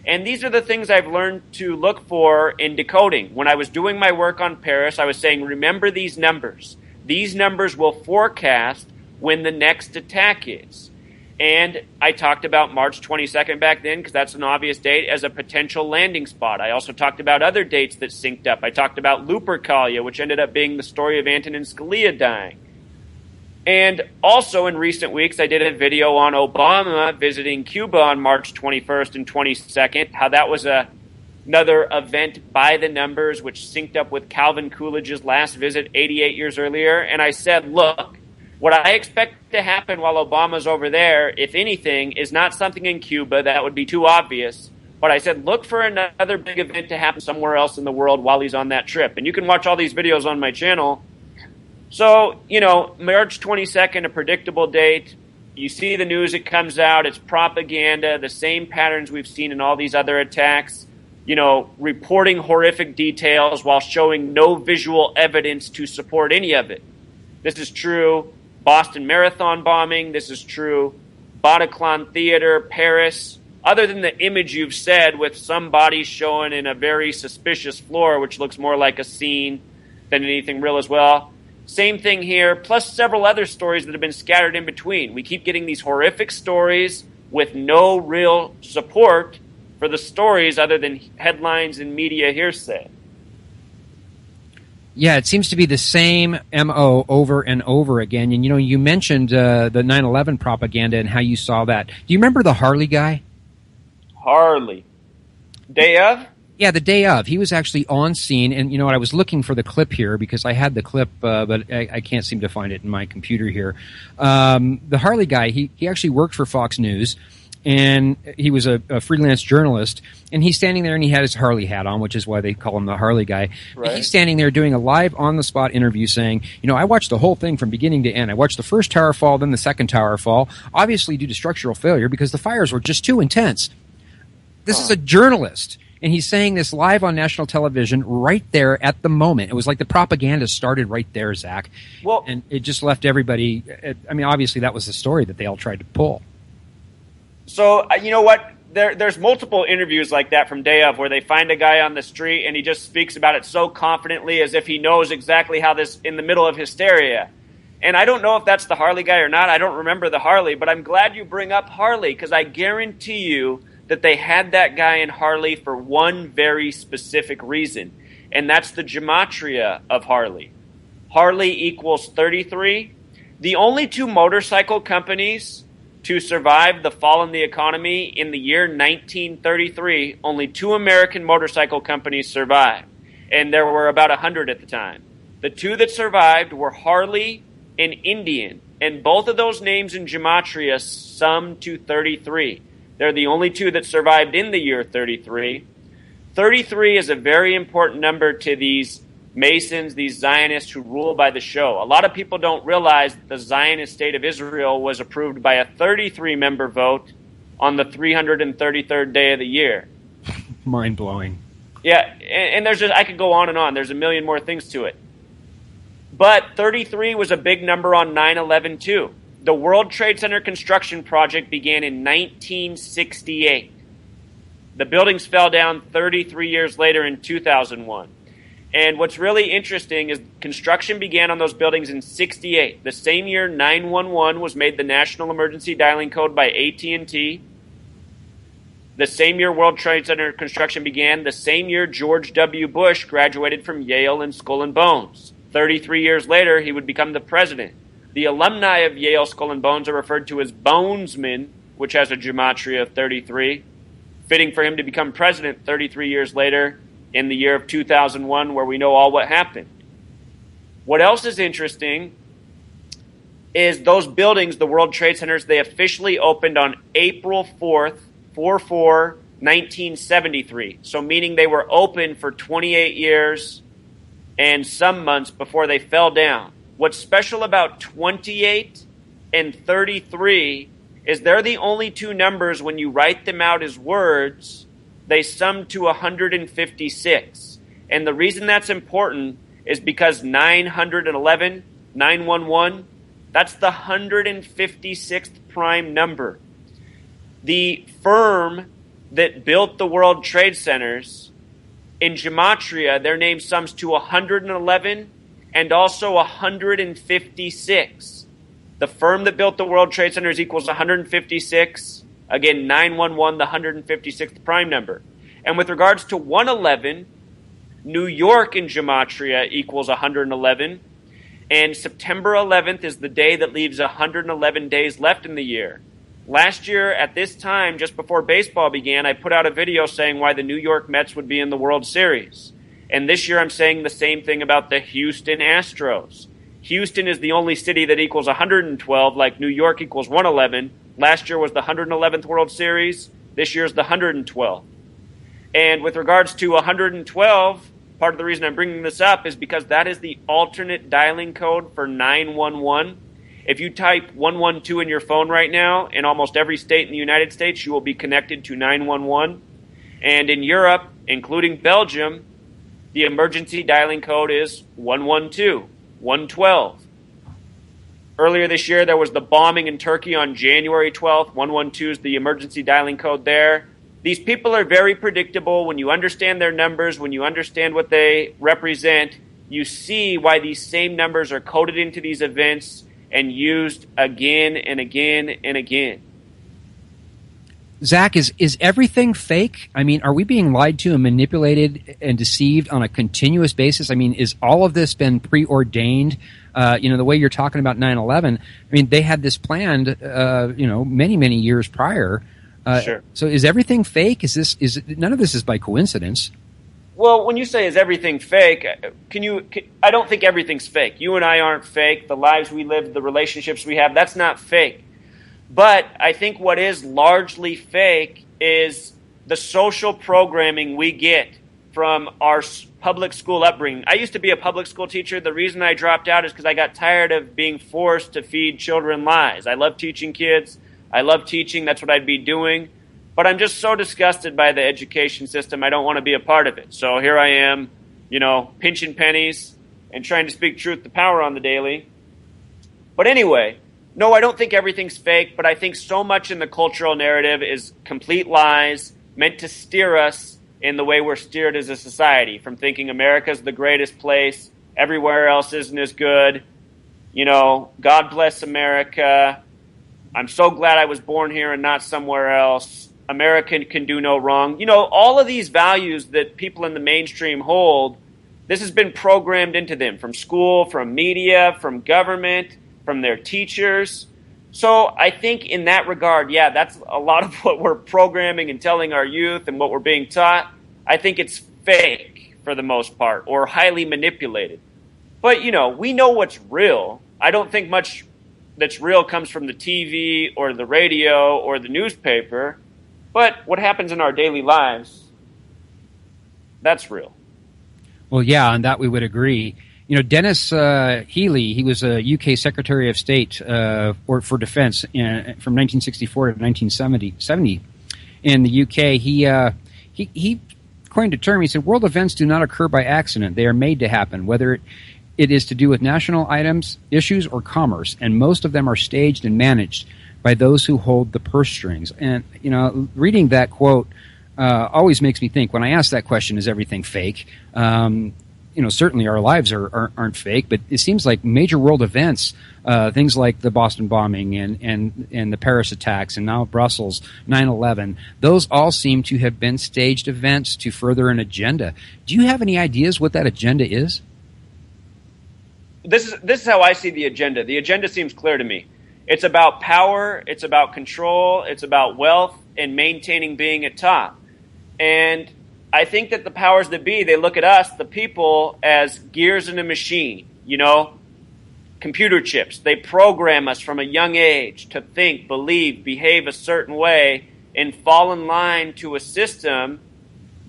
And these are the things I've learned to look for in decoding. When I was doing my work on Paris, I was saying, remember these numbers. These numbers will forecast when the next attack is. And I talked about March 22nd back then because that's an obvious date as a potential landing spot. I also talked about other dates that synced up. I talked about Lupercalia, which ended up being the story of Antonin Scalia dying. And also in recent weeks, I did a video on Obama visiting Cuba on March 21st and 22nd, how that was another event by the numbers, which synced up with Calvin Coolidge's last visit 88 years earlier. And I said, look, what I expect to happen while Obama's over there, if anything, is not something in Cuba. That would be too obvious. But I said, look for another big event to happen somewhere else in the world while he's on that trip. And you can watch all these videos on my channel. So, March 22nd, a predictable date. You see the news, it comes out. It's propaganda, the same patterns we've seen in all these other attacks. Reporting horrific details while showing no visual evidence to support any of it. This is true Boston Marathon bombing. This is true Bataclan Theater, Paris. Other than the image you've said with some bodies showing in a very suspicious floor, which looks more like a scene than anything real as well. Same thing here, plus several other stories that have been scattered in between. We keep getting these horrific stories with no real support for the stories other than headlines and media hearsay. Yeah, it seems to be the same MO over and over again. And, you mentioned the 9/11 propaganda and how you saw that. Do you remember the Harley guy? Harley. Day of? Yeah, the day of. He was actually on scene, and I was looking for the clip here because I had the clip, but I can't seem to find it in my computer here. The Harley guy, he actually worked for Fox News, and he was a freelance journalist, and he's standing there, and he had his Harley hat on, which is why they call him the Harley guy. Right. He's standing there doing a live on-the-spot interview saying, I watched the whole thing from beginning to end. I watched the first tower fall, then the second tower fall, obviously due to structural failure because the fires were just too intense. This is a journalist. And he's saying this live on national television right there at the moment. It was like the propaganda started right there, Zach. Well, and it just left everybody. Obviously that was the story that they all tried to pull. So, you know what? There's multiple interviews like that from day of where they find a guy on the street and he just speaks about it so confidently as if he knows exactly how this in the middle of hysteria. And I don't know if that's the Harley guy or not. I don't remember the Harley, but I'm glad you bring up Harley because I guarantee you that they had that guy in Harley for one very specific reason, and that's the Gematria of Harley. Harley equals 33. The only two motorcycle companies to survive the fall in the economy in the year 1933, only two American motorcycle companies survived, and there were about 100 at the time. The two that survived were Harley and Indian, and both of those names in Gematria sum to 33. They're the only two that survived in the year 33. 33 is a very important number to these Masons, these Zionists who rule by the show. A lot of people don't realize that the Zionist state of Israel was approved by a 33-member vote on the 333rd day of the year. Mind-blowing. Yeah, and there's I could go on and on. There's a million more things to it. But 33 was a big number on 9/11 too. The World Trade Center construction project began in 1968. The buildings fell down 33 years later in 2001. And what's really interesting is construction began on those buildings in 68. The same year 911 was made the national emergency dialing code by AT&T. The same year World Trade Center construction began. The same year George W. Bush graduated from Yale and Skull and Bones. 33 years later, he would become the president. The alumni of Yale Skull and Bones are referred to as Bonesmen, which has a gematria of 33, fitting for him to become president 33 years later in the year of 2001, where we know all what happened. What else is interesting is those buildings, the World Trade Centers, they officially opened on April 4th, 4/4/1973. So meaning they were open for 28 years and some months before they fell down. What's special about 28 and 33 is they're the only two numbers when you write them out as words, they sum to 156. And the reason that's important is because 911, 911, that's the 156th prime number. The firm that built the World Trade Centers, in Gematria, their name sums to 111 and also 156. The firm that built the World Trade Centers equals 156. Again, 911, the 156th prime number. And with regards to 111, New York in Gematria equals 111. And September 11th is the day that leaves 111 days left in the year. Last year, at this time, just before baseball began, I put out a video saying why the New York Mets would be in the World Series. And this year I'm saying the same thing about the Houston Astros. Houston is the only city that equals 112, like New York equals 111. Last year was the 111th World Series. This year is the 112th. And with regards to 112, part of the reason I'm bringing this up is because that is the alternate dialing code for 911. If you type 112 in your phone right now, in almost every state in the United States, you will be connected to 911. And in Europe, including Belgium, the emergency dialing code is 112, 112. Earlier this year, there was the bombing in Turkey on January 12th. 112 is the emergency dialing code there. These people are very predictable. When you understand their numbers, when you understand what they represent, you see why these same numbers are coded into these events and used again and again and again. Zach, is everything fake? I mean, are we being lied to and manipulated and deceived on a continuous basis? I mean, is all of this been preordained? The way you're talking about 9/11, I mean, they had this planned, many, many years prior. Sure. So is everything fake? None of this is by coincidence? Well, when you say is everything fake, I don't think everything's fake. You and I aren't fake. The lives we live, the relationships we have, that's not fake. But I think what is largely fake is the social programming we get from our public school upbringing. I used to be a public school teacher. The reason I dropped out is because I got tired of being forced to feed children lies. I love teaching kids. I love teaching. That's what I'd be doing. But I'm just so disgusted by the education system, I don't want to be a part of it. So here I am, pinching pennies and trying to speak truth to power on the daily. But anyway, no, I don't think everything's fake, but I think so much in the cultural narrative is complete lies meant to steer us in the way we're steered as a society, from thinking America's the greatest place, everywhere else isn't as good, God bless America, I'm so glad I was born here and not somewhere else, America can do no wrong. All of these values that people in the mainstream hold, this has been programmed into them from school, from media, from government, from their teachers. So I think in that regard, yeah, that's a lot of what we're programming and telling our youth and what we're being taught. I think it's fake for the most part, or highly manipulated. But, we know what's real. I don't think much that's real comes from the TV or the radio or the newspaper. But what happens in our daily lives, that's real. Well, yeah, on that we would agree. Dennis Healy, he was a UK Secretary of State for Defense from 1964 to 1970. In the UK, he coined a term. He said, "World events do not occur by accident. They are made to happen, whether it is to do with national items, issues, or commerce, and most of them are staged and managed by those who hold the purse strings." And, reading that quote always makes me think, when I ask that question, is everything fake? Certainly our lives aren't fake, but it seems like major world events, things like the Boston bombing and the Paris attacks and now Brussels, 9/11, those all seem to have been staged events to further an agenda. Do you have any ideas what that agenda is? This is how I see the agenda. The agenda seems clear to me. It's about power, it's about control, it's about wealth, and maintaining being at top. And I think that the powers that be, they look at us, the people, as gears in a machine, computer chips. They program us from a young age to think, believe, behave a certain way, and fall in line to a system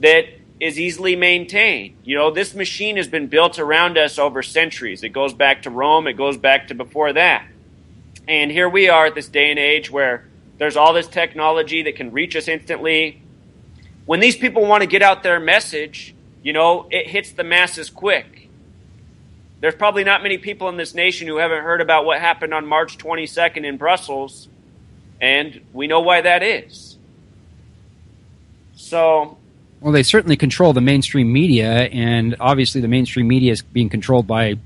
that is easily maintained. This machine has been built around us over centuries. It goes back to Rome, it goes back to before that. And here we are at this day and age where there's all this technology that can reach us instantly. When these people want to get out their message, it hits the masses quick. There's probably not many people in this nation who haven't heard about what happened on March 22nd in Brussels, and we know why that is. So, well, they certainly control the mainstream media, and obviously the mainstream media is being controlled by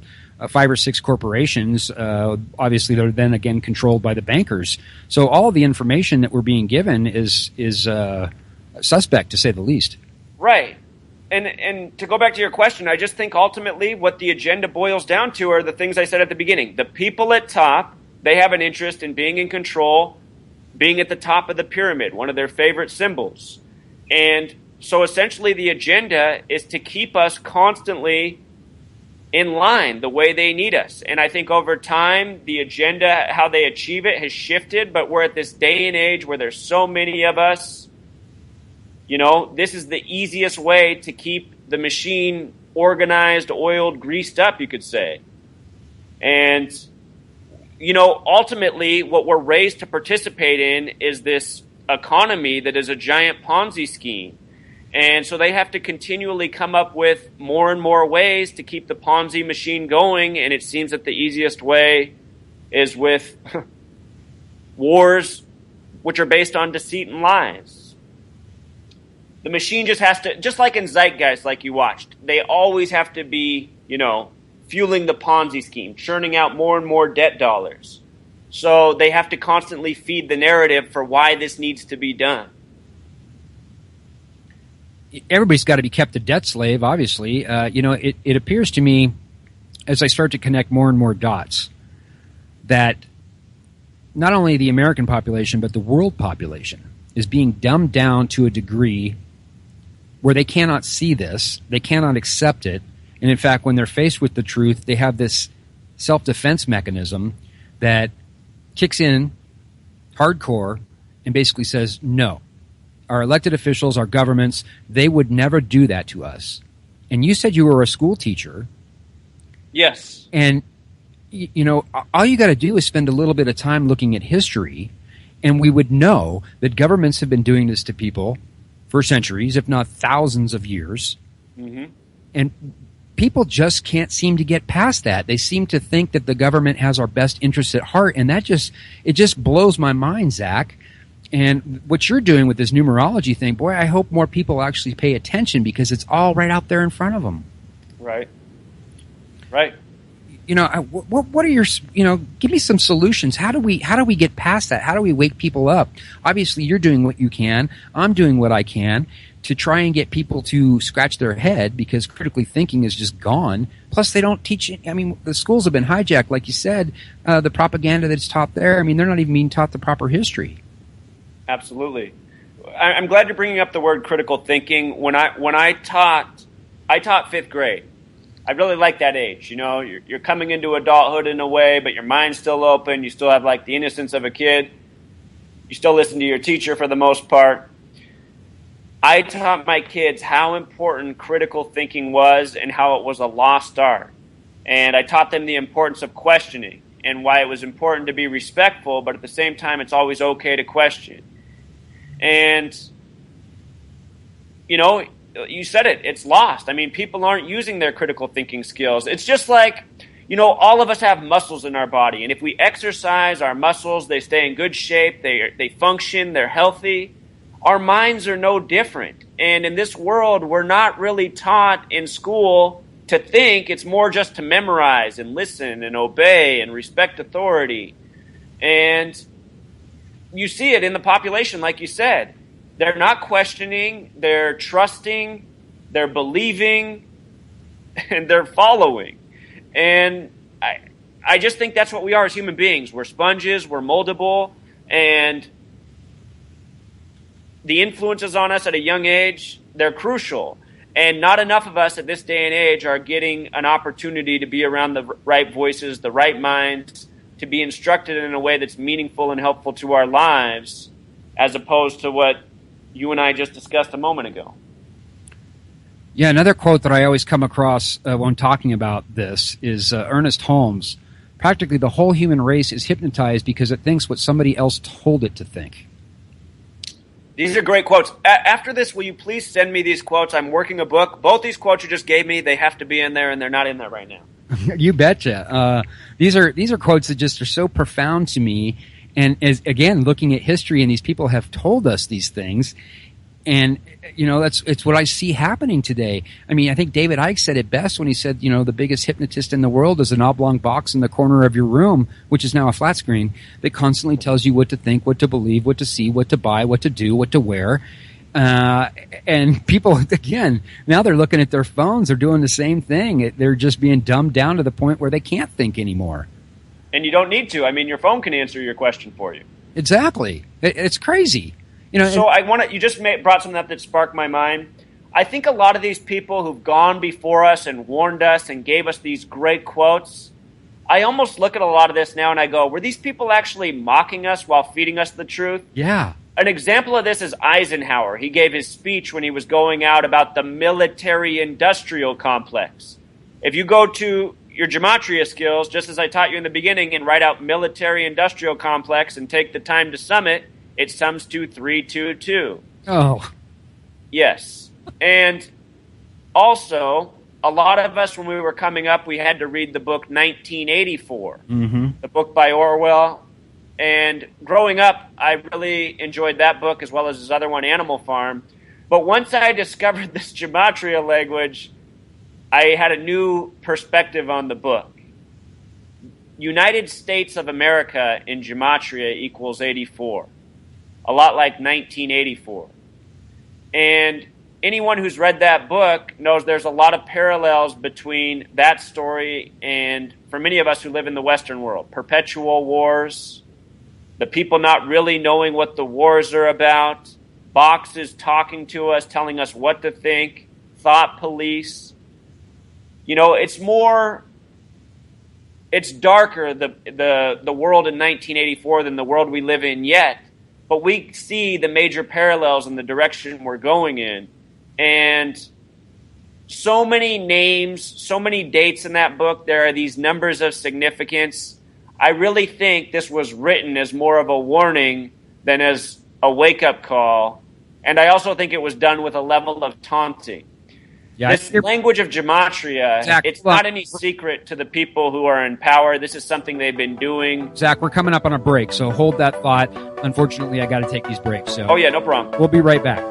5 or 6 corporations. Obviously, they're then again controlled by the bankers. So all the information that we're being given is suspect, to say the least. Right. And to go back to your question, I just think ultimately what the agenda boils down to are the things I said at the beginning. The people at top, they have an interest in being in control, being at the top of the pyramid, one of their favorite symbols. And so essentially the agenda is to keep us constantly in line the way they need us. And I think over time, the agenda, how they achieve it, has shifted. But we're at this day and age where there's so many of us. You know, this is the easiest way to keep the machine organized, oiled, greased up, you could say. And, you know, ultimately what we're raised to participate in is this economy that is a giant Ponzi scheme. And so they have to continually come up with more and more ways to keep the Ponzi machine going. And it seems that the easiest way is with wars, which are based on deceit and lies. The machine just has to, just like in Zeitgeist, like you watched, they always have to be, you know, fueling the Ponzi scheme, churning out more and more debt dollars. So they have to constantly feed the narrative for why this needs to be done. Everybody's got to be kept a debt slave, obviously. You know, it appears to me, as I start to connect more and more dots, that not only the American population, but the world population is being dumbed down to a degree where they cannot see this, they cannot accept it, and in fact, when they're faced with the truth, they have this self-defense mechanism that kicks in hardcore and basically says, no. Our elected officials, our governments, they would never do that to us. And you said you were a school teacher. Yes. And, you know, all you got to do is spend a little bit of time looking at history, and we would know that governments have been doing this to people for centuries, if not thousands of years. Mm-hmm. And people just can't seem to get past that. They seem to think that the government has our best interests at heart, and it just blows my mind, Zach. And what you're doing with this numerology thing, boy, I hope more people actually pay attention because it's all right out there in front of them. Right. Right. You know, what are your, you know, give me some solutions. How do we get past that? How do we wake people up? Obviously, you're doing what you can. I'm doing what I can to try and get people to scratch their head because critically thinking is just gone. Plus, they don't teach. I mean, the schools have been hijacked, like you said. The propaganda that's taught there. I mean, they're not even being taught the proper history. Absolutely. I'm glad you're bringing up the word critical thinking. When I taught fifth grade. I really like that age. You know, you're coming into adulthood in a way, but your mind's still open. You still have like the innocence of a kid. You still listen to your teacher for the most part. I taught my kids how important critical thinking was and how it was a lost art. And I taught them the importance of questioning and why it was important to be respectful, but at the same time, it's always okay to question. And, you know, you said it, it's lost. I mean, people aren't using their critical thinking skills. It's just like, you know, all of us have muscles in our body. And if we exercise our muscles, they stay in good shape, they function, they're healthy. Our minds are no different. And in this world, we're not really taught in school to think. It's more just to memorize and listen and obey and respect authority. And you see it in the population, like you said. They're not questioning, they're trusting, they're believing, and they're following. And I just think that's what we are as human beings. We're sponges, we're moldable, and the influences on us at a young age, they're crucial. And not enough of us at this day and age are getting an opportunity to be around the right voices, the right minds, to be instructed in a way that's meaningful and helpful to our lives, as opposed to what you and I just discussed a moment ago. Yeah, another quote that I always come across when talking about this is Ernest Holmes. Practically the whole human race is hypnotized because it thinks what somebody else told it to think. These are great quotes. After this, will you please send me these quotes? I'm working a book. Both these quotes you just gave me, they have to be in there, and they're not in there right now. You betcha. These are quotes that just are so profound to me. And as, again, looking at history, and these people have told us these things, and you know it's what I see happening today. I mean, I think David Icke said it best when he said, you know, the biggest hypnotist in the world is an oblong box in the corner of your room, which is now a flat screen, that constantly tells you what to think, what to believe, what to see, what to buy, what to do, what to wear. And people, again, now they're looking at their phones. They're doing the same thing. They're just being dumbed down to the point where they can't think anymore. And you don't need to. I mean, your phone can answer your question for you. Exactly. It's crazy. So you just brought something up that sparked my mind. I think a lot of these people who've gone before us and warned us and gave us these great quotes, I almost look at a lot of this now and I go, were these people actually mocking us while feeding us the truth? Yeah. An example of this is Eisenhower. He gave his speech when he was going out about the military-industrial complex. If you go to your Gematria skills, just as I taught you in the beginning, and write out military-industrial complex and take the time to sum it, it sums to 322. Oh. Yes. And also, a lot of us, when we were coming up, we had to read the book 1984, the book by Orwell. And growing up, I really enjoyed that book as well as his other one, Animal Farm. But once I discovered this Gematria language, I had a new perspective on the book. United States of America in Gematria equals 84. A lot like 1984. And anyone who's read that book knows there's a lot of parallels between that story and, for many of us who live in the Western world, perpetual wars, the people not really knowing what the wars are about, boxes talking to us, telling us what to think, thought police. It's darker, the world in 1984 than the world we live in yet, but we see the major parallels in the direction we're going in. And so many names, so many dates in that book, there are these numbers of significance. I really think this was written as more of a warning than as a wake-up call. And I also think it was done with a level of taunting. Yeah, this language of Gematria, Zach, it's not any secret to the people who are in power. This is something they've been doing. Zach, we're coming up on a break, so hold that thought. Unfortunately, I got to take these breaks. So. Oh, yeah, no problem. We'll be right back.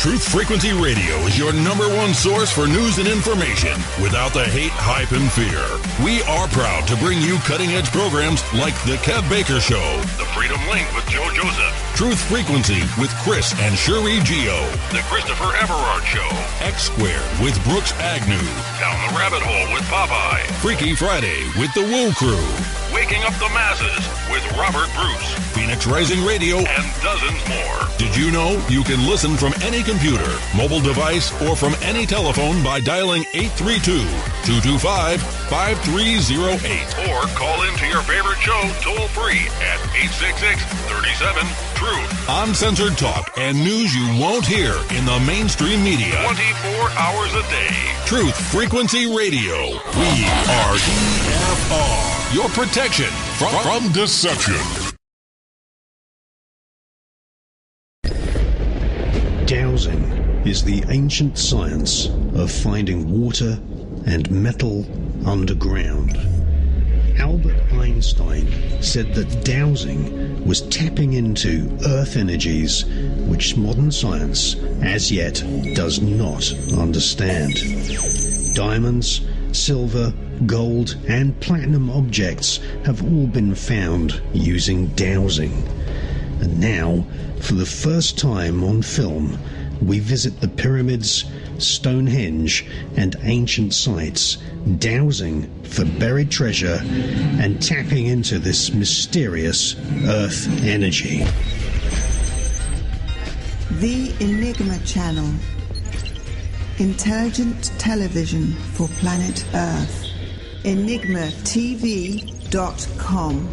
Truth Frequency Radio is your number one source for news and information without the hate, hype, and fear. We are proud to bring you cutting-edge programs like The Kev Baker Show, The Freedom Link with Joe Joseph, Truth Frequency with Chris and Cherie Geo, The Christopher Everard Show, X Squared with Brooks Agnew, Down the Rabbit Hole with Popeye, Freaky Friday with The Woo Crew, Waking Up the Masses with Robert Bruce, Phoenix Rising Radio, and dozens more. Did you know you can listen from any computer, mobile device, or from any telephone by dialing 832-225-5308. Or call into your favorite show toll-free at 866-37-TRUTH. Uncensored talk and news you won't hear in the mainstream media. 24 hours a day. Truth Frequency Radio. We are TFR. Your protection from deception. Dowsing is the ancient science of finding water and metal underground. Albert Einstein said that dowsing was tapping into earth energies which modern science as yet does not understand. Diamonds, silver, gold, and platinum objects have all been found using dowsing. And now, for the first time on film, we visit the pyramids, Stonehenge, and ancient sites, dowsing for buried treasure and tapping into this mysterious earth energy. The Enigma Channel. Intelligent television for planet Earth. EnigmaTV.com.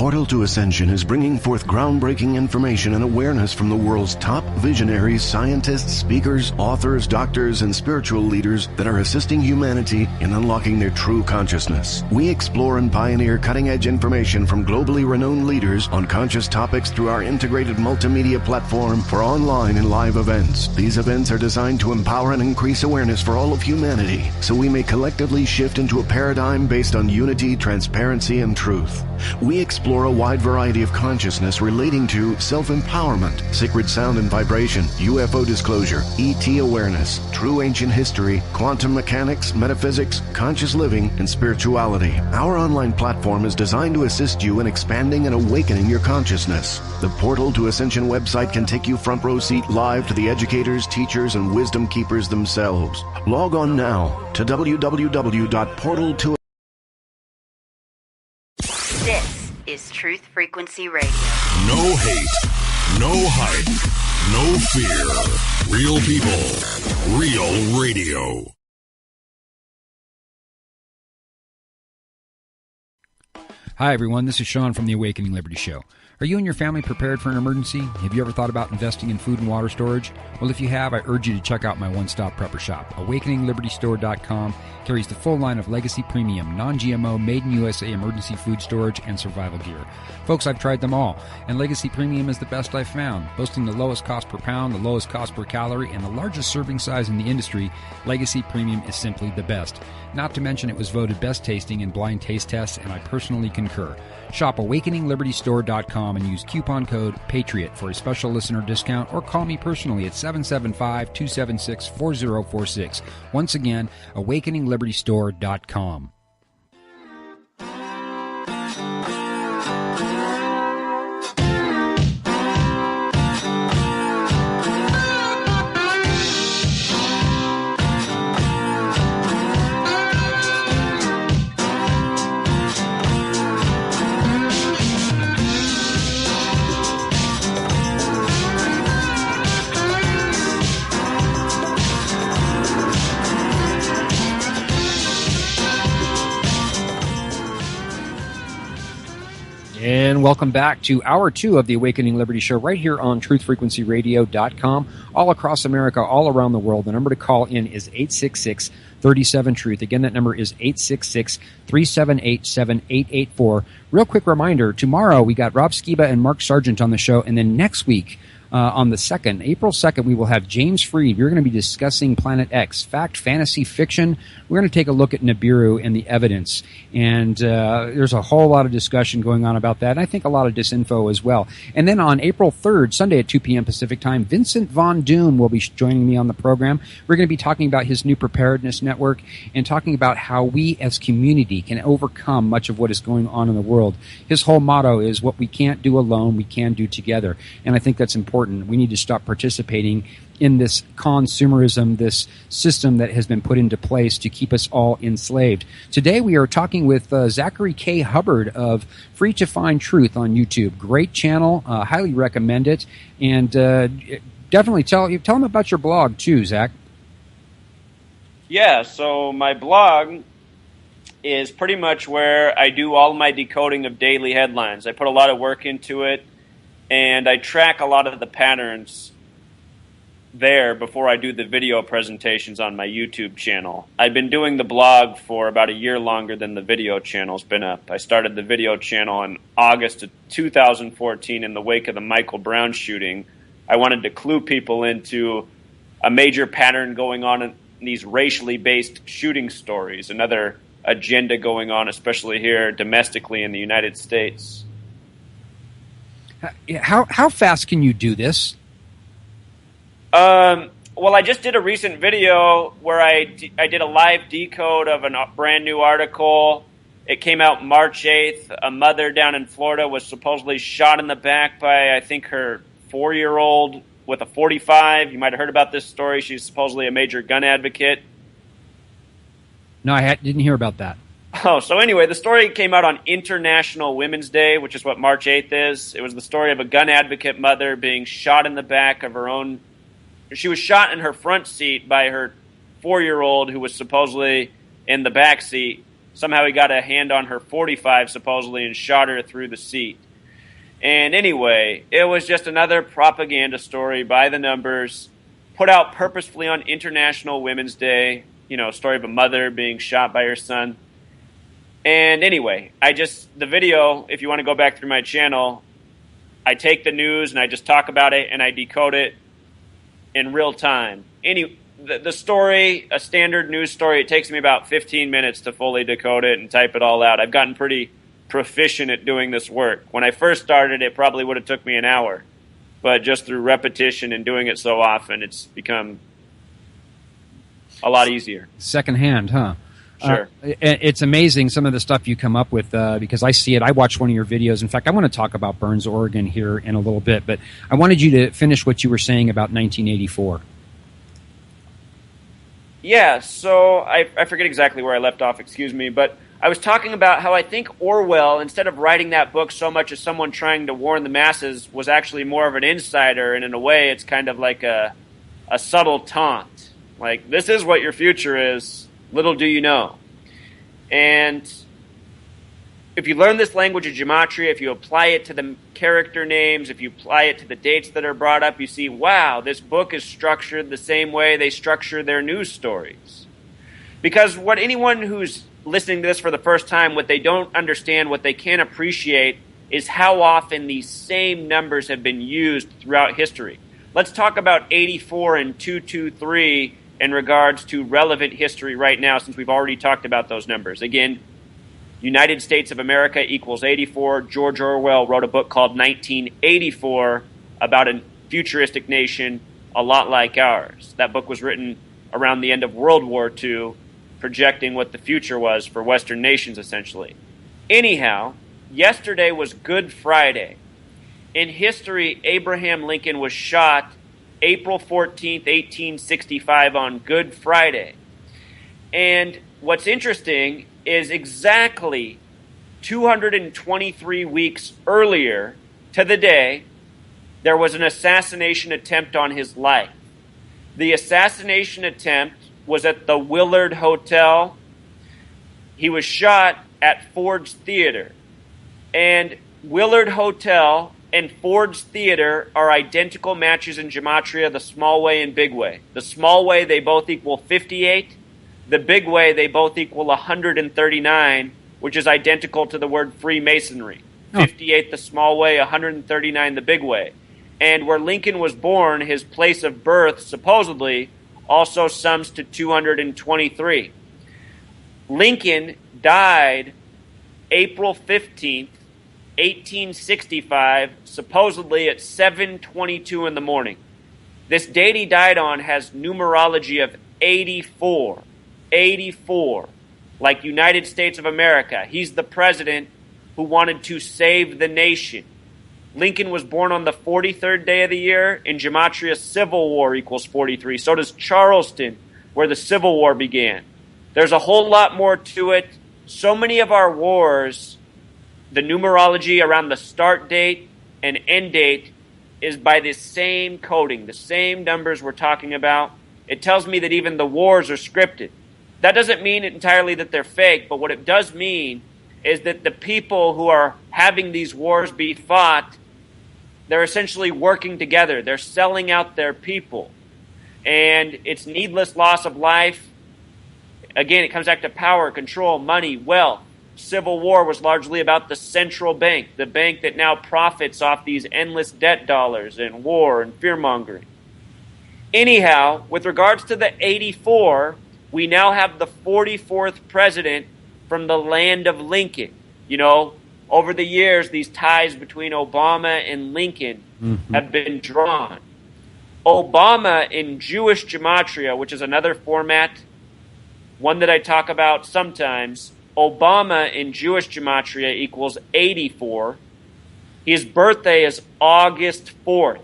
Portal to Ascension is bringing forth groundbreaking information and awareness from the world's top visionaries, scientists, speakers, authors, doctors, and spiritual leaders that are assisting humanity in unlocking their true consciousness. We explore and pioneer cutting-edge information from globally renowned leaders on conscious topics through our integrated multimedia platform for online and live events. These events are designed to empower and increase awareness for all of humanity, so we may collectively shift into a paradigm based on unity, transparency, and truth. We explore a wide variety of consciousness relating to self-empowerment, sacred sound and vibration, UFO disclosure, ET awareness, true ancient history, quantum mechanics, metaphysics, conscious living, and spirituality. Our online platform is designed to assist you in expanding and awakening your consciousness. The Portal to Ascension website can take you front row seat live to the educators, teachers, and wisdom keepers themselves. Log on now to www.portal2. This is Truth Frequency Radio. No hate, no hype, no fear. Real people, real radio. Hi, everyone. This is Sean from the Awakening Liberty Show. Are you and your family prepared for an emergency? Have you ever thought about investing in food and water storage? Well, if you have, I urge you to check out my one-stop prepper shop. AwakeningLibertyStore.com carries the full line of legacy premium, non-GMO, made-in-USA emergency food storage and survival gear. Folks, I've tried them all, and Legacy Premium is the best I've found. Boasting the lowest cost per pound, the lowest cost per calorie, and the largest serving size in the industry, Legacy Premium is simply the best. Not to mention it was voted best tasting in blind taste tests, and I personally concur. Shop AwakeningLibertyStore.com and use coupon code PATRIOT for a special listener discount, or call me personally at 775-276-4046. Once again, AwakeningLibertyStore.com. And welcome back to Hour 2 of the Awakening Liberty Show right here on TruthFrequencyRadio.com, all across America, all around the world. The number to call in is 866-37-TRUTH. Again, that number is 866-378-7884. Real quick reminder, tomorrow we got Rob Skiba and Mark Sargent on the show, and then next week, on the 2nd, April 2nd, we will have James Freed. We're going to be discussing Planet X, fact, fantasy, fiction. We're going to take a look at Nibiru and the evidence. And there's a whole lot of discussion going on about that, and I think a lot of disinfo as well. And then on April 3rd, Sunday at 2 p.m. Pacific Time, Vincent Von Doom will be joining me on the program. We're going to be talking about his new preparedness network and talking about how we as community can overcome much of what is going on in the world. His whole motto is, what we can't do alone, we can do together. And I think that's important. We need to stop participating in this consumerism, this system that has been put into place to keep us all enslaved. Today we are talking with Zachary K. Hubbard of Free to Find Truth on YouTube. Great channel, highly recommend it, and definitely tell them about your blog too, Zach. Yeah, so my blog is pretty much where I do all my decoding of daily headlines. I put a lot of work into it, and I track a lot of the patterns there before I do the video presentations on my YouTube channel. I've been doing the blog for about a year longer than the video channel's been up. I started the video channel in August of 2014 in the wake of the Michael Brown shooting. I wanted to clue people into a major pattern going on in these racially based shooting stories, another agenda going on, especially here domestically in the United States. How fast can you do this? Well, I just did a recent video where I did a live decode of a brand new article. It came out March 8th. A mother down in Florida was supposedly shot in the back by, I think, her 4-year-old with a .45. You might have heard about this story. She's supposedly a major gun advocate. No, I didn't hear about that. Oh, so anyway, the story came out on International Women's Day, which is what March 8th is. It was the story of a gun advocate mother being shot in the back of her own. She was shot in her front seat by her 4-year-old who was supposedly in the back seat. somehow he got a hand on her .45 supposedly and shot her through the seat. And anyway, it was just another propaganda story by the numbers, put out purposefully on International Women's Day, a story of a mother being shot by her son. And anyway, the video, if you want to go back through my channel, I take the news and I just talk about it and I decode it in real time. The story, a standard news story, it takes me about 15 minutes to fully decode it and type it all out. I've gotten pretty proficient at doing this work. When I first started, it probably would have took me an hour. But just through repetition and doing it so often, it's become a lot easier. Secondhand, huh? Sure. It's amazing some of the stuff you come up with because I see it. I watched one of your videos. In fact, I want to talk about Burns, Oregon here in a little bit, but I wanted you to finish what you were saying about 1984. Yeah, so I forget exactly where I left off, excuse me, but I was talking about how I think Orwell, instead of writing that book so much as someone trying to warn the masses, was actually more of an insider, and in a way it's kind of like a subtle taunt. Like, this is what your future is, little do you know. And if you learn this language of Gematria, if you apply it to the character names, if you apply it to the dates that are brought up, you see, wow, this book is structured the same way they structure their news stories. Because what anyone who's listening to this for the first time, what they don't understand, what they can't appreciate, is how often these same numbers have been used throughout history. Let's talk about 84 and 223 in regards to relevant history right now, since we've already talked about those numbers. Again, United States of America equals 84. George Orwell wrote a book called 1984 about a futuristic nation a lot like ours. That book was written around the end of World War II, projecting what the future was for Western nations, essentially. Anyhow, yesterday was Good Friday. In history, Abraham Lincoln was shot April 14th, 1865 on Good Friday. And what's interesting is exactly 223 weeks earlier to the day, there was an assassination attempt on his life. The assassination attempt was at the Willard Hotel. He was shot at Ford's Theater. And Willard Hotel and Ford's Theater are identical matches in Gematria, the small way and big way. The small way, they both equal 58. The big way, they both equal 139, which is identical to the word Freemasonry. 58 the small way, 139 the big way. And where Lincoln was born, his place of birth, supposedly, also sums to 223. Lincoln died April 15th, 1865, supposedly at 7:22 in the morning. This date he died on has numerology of 84. 84. Like United States of America. He's the president who wanted to save the nation. Lincoln was born on the 43rd day of the year. In Gematria, Civil War equals 43. So does Charleston, where the Civil War began. There's a whole lot more to it. So many of our wars, the numerology around the start date and end date is by the same coding, the same numbers we're talking about. It tells me that even the wars are scripted. That doesn't mean entirely that they're fake, but what it does mean is that the people who are having these wars be fought, they're essentially working together. They're selling out their people. And it's needless loss of life. Again, it comes back to power, control, money, wealth. Civil War was largely about the central bank, the bank that now profits off these endless debt dollars and war and fear-mongering. Anyhow, with regards to the 84, we now have the 44th president from the land of Lincoln. You know, over the years, these ties between Obama and Lincoln have been drawn. Obama in Jewish Gematria, which is another format, one that I talk about sometimes, Obama in Jewish Gematria equals 84. His birthday is August 4th.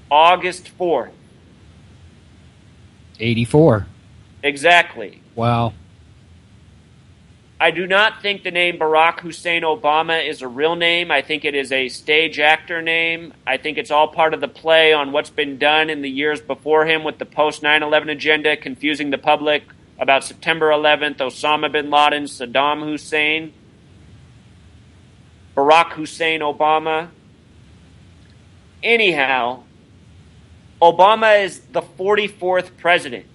August 4th. 84. Exactly. Wow. I do not think the name Barack Hussein Obama is a real name. I think it is a stage actor name. I think it's all part of the play on what's been done in the years before him with the post 9/11 agenda, confusing the public about September 11th, Osama bin Laden, Saddam Hussein, Barack Hussein Obama. Anyhow, Obama is the 44th president.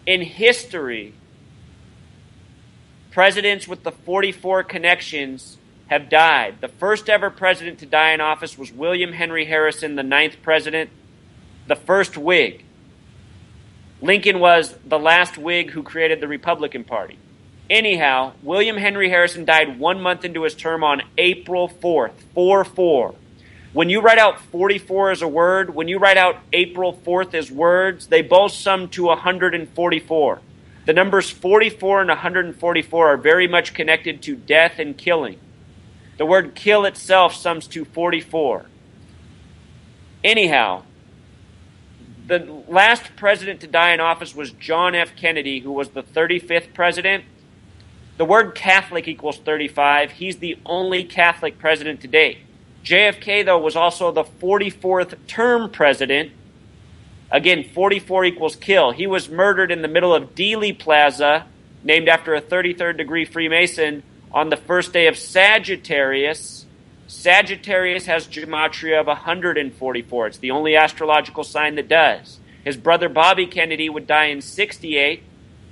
In history, presidents with the 44 connections have died. The first ever president to die in office was William Henry Harrison, the 9th president, the first Whig. Lincoln was the last Whig who created the Republican Party. Anyhow, William Henry Harrison died 1 month into his term on April 4th, 4-4. When you write out 44 as a word, when you write out April 4th as words, they both sum to 144. The numbers 44 and 144 are very much connected to death and killing. The word kill itself sums to 44. Anyhow, the last president to die in office was John F. Kennedy, who was the 35th president. The word Catholic equals 35. He's the only Catholic president to date. JFK, though, was also the 44th term president. Again, 44 equals kill. He was murdered in the middle of Dealey Plaza, named after a 33rd degree Freemason, on the first day of Sagittarius. Sagittarius has Gematria of 144. It's the only astrological sign that does. His brother Bobby Kennedy would die in 68,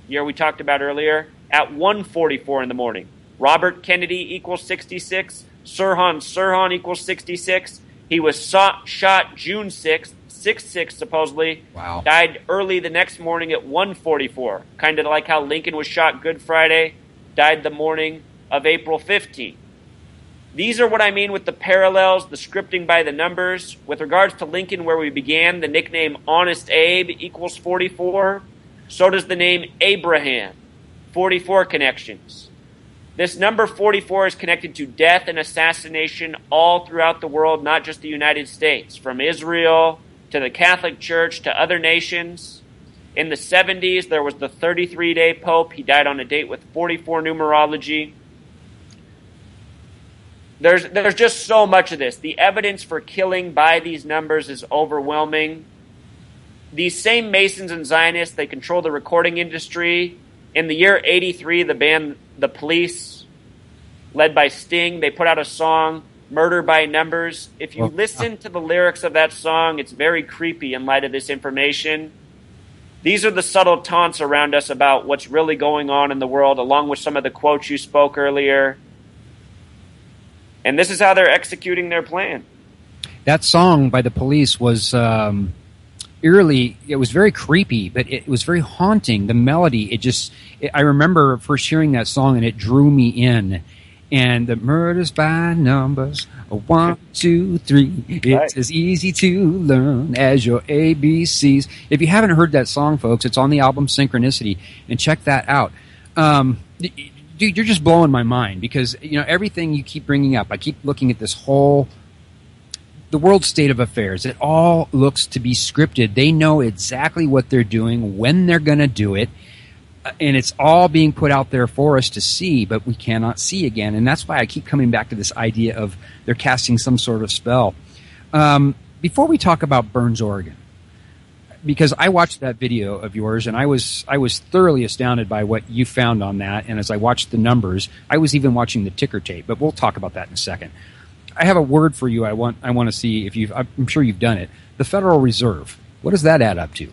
year we talked about earlier, at 1:44 in the morning. Robert Kennedy equals 66. Sirhan equals 66. He was shot June 6th, 6/6 supposedly. Wow. Died early the next morning at 1:44. Kind of like how Lincoln was shot Good Friday, died the morning of April 15th. These are what I mean with the parallels, the scripting by the numbers. With regards to Lincoln, where we began, the nickname Honest Abe equals 44. So does the name Abraham. 44 connections. This number 44 is connected to death and assassination all throughout the world, not just the United States, from Israel to the Catholic Church to other nations. In the 70s, there was the 33-day Pope. He died on a date with 44 numerology. There's just so much of this. The evidence for killing by these numbers is overwhelming. These same Masons and Zionists, they control the recording industry. In the year 83, the band The Police, led by Sting, they put out a song, Murder by Numbers. If you listen to the lyrics of that song, it's very creepy in light of this information. These are the subtle taunts around us about what's really going on in the world, along with some of the quotes you spoke earlier. And this is how they're executing their plan. That song by The Police was eerily, it was very creepy, but it was very haunting. The melody, I remember first hearing that song and it drew me in. And the murders by numbers, 1, 2, 3. It's as easy to learn as your ABCs. If you haven't heard that song, folks, it's on the album Synchronicity, and check that out. Dude, you're just blowing my mind because, everything you keep bringing up, I keep looking at this the world state of affairs. It all looks to be scripted. They know exactly what they're doing, when they're going to do it, and it's all being put out there for us to see, but we cannot see again. And that's why I keep coming back to this idea of they're casting some sort of spell. Before we talk about Burns, Oregon, because I watched that video of yours and I was thoroughly astounded by what you found on that. And as I watched the numbers, I was even watching the ticker tape, but we'll talk about that in a second. I have a word for you. I want to see if I'm sure you've done it. The Federal Reserve. What does that add up to?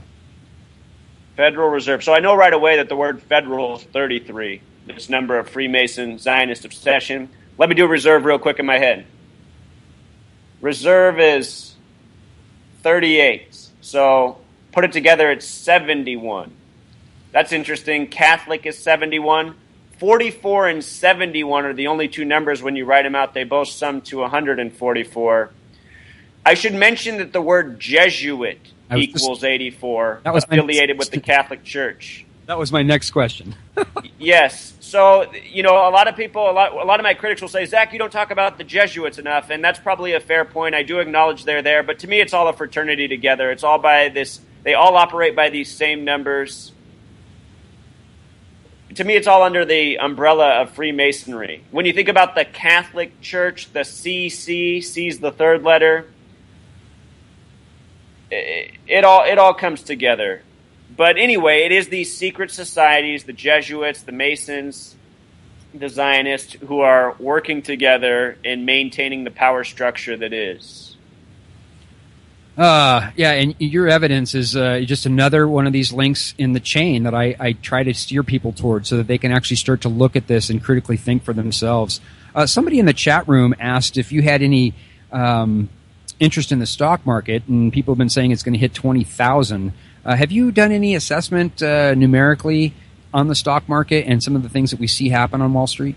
Federal Reserve. So I know right away that the word federal is 33. This number of Freemason Zionist obsession. Let me do a reserve real quick in my head. Reserve is 38. So put it together, it's 71. That's interesting. Catholic is 71. 44 and 71 are the only two numbers when you write them out. They both sum to 144. I should mention that the word Jesuit equals 84, affiliated with the Catholic Church. That was my next question. Yes. So, a lot of people, a lot of my critics will say, Zach, you don't talk about the Jesuits enough, and that's probably a fair point. I do acknowledge they're there, but to me it's all a fraternity together. It's all by this, they all operate by these same numbers. To me, it's all under the umbrella of Freemasonry. When you think about the Catholic Church, the CC, C's the third letter, it all comes together. But anyway, it is these secret societies, the Jesuits, the Masons, the Zionists, who are working together in maintaining the power structure that is. Yeah, and your evidence is just another one of these links in the chain that I try to steer people towards so that they can actually start to look at this and critically think for themselves. Somebody in the chat room asked if you had any interest in the stock market, and people have been saying it's going to hit 20,000. Have you done any assessment numerically on the stock market and some of the things that we see happen on Wall Street?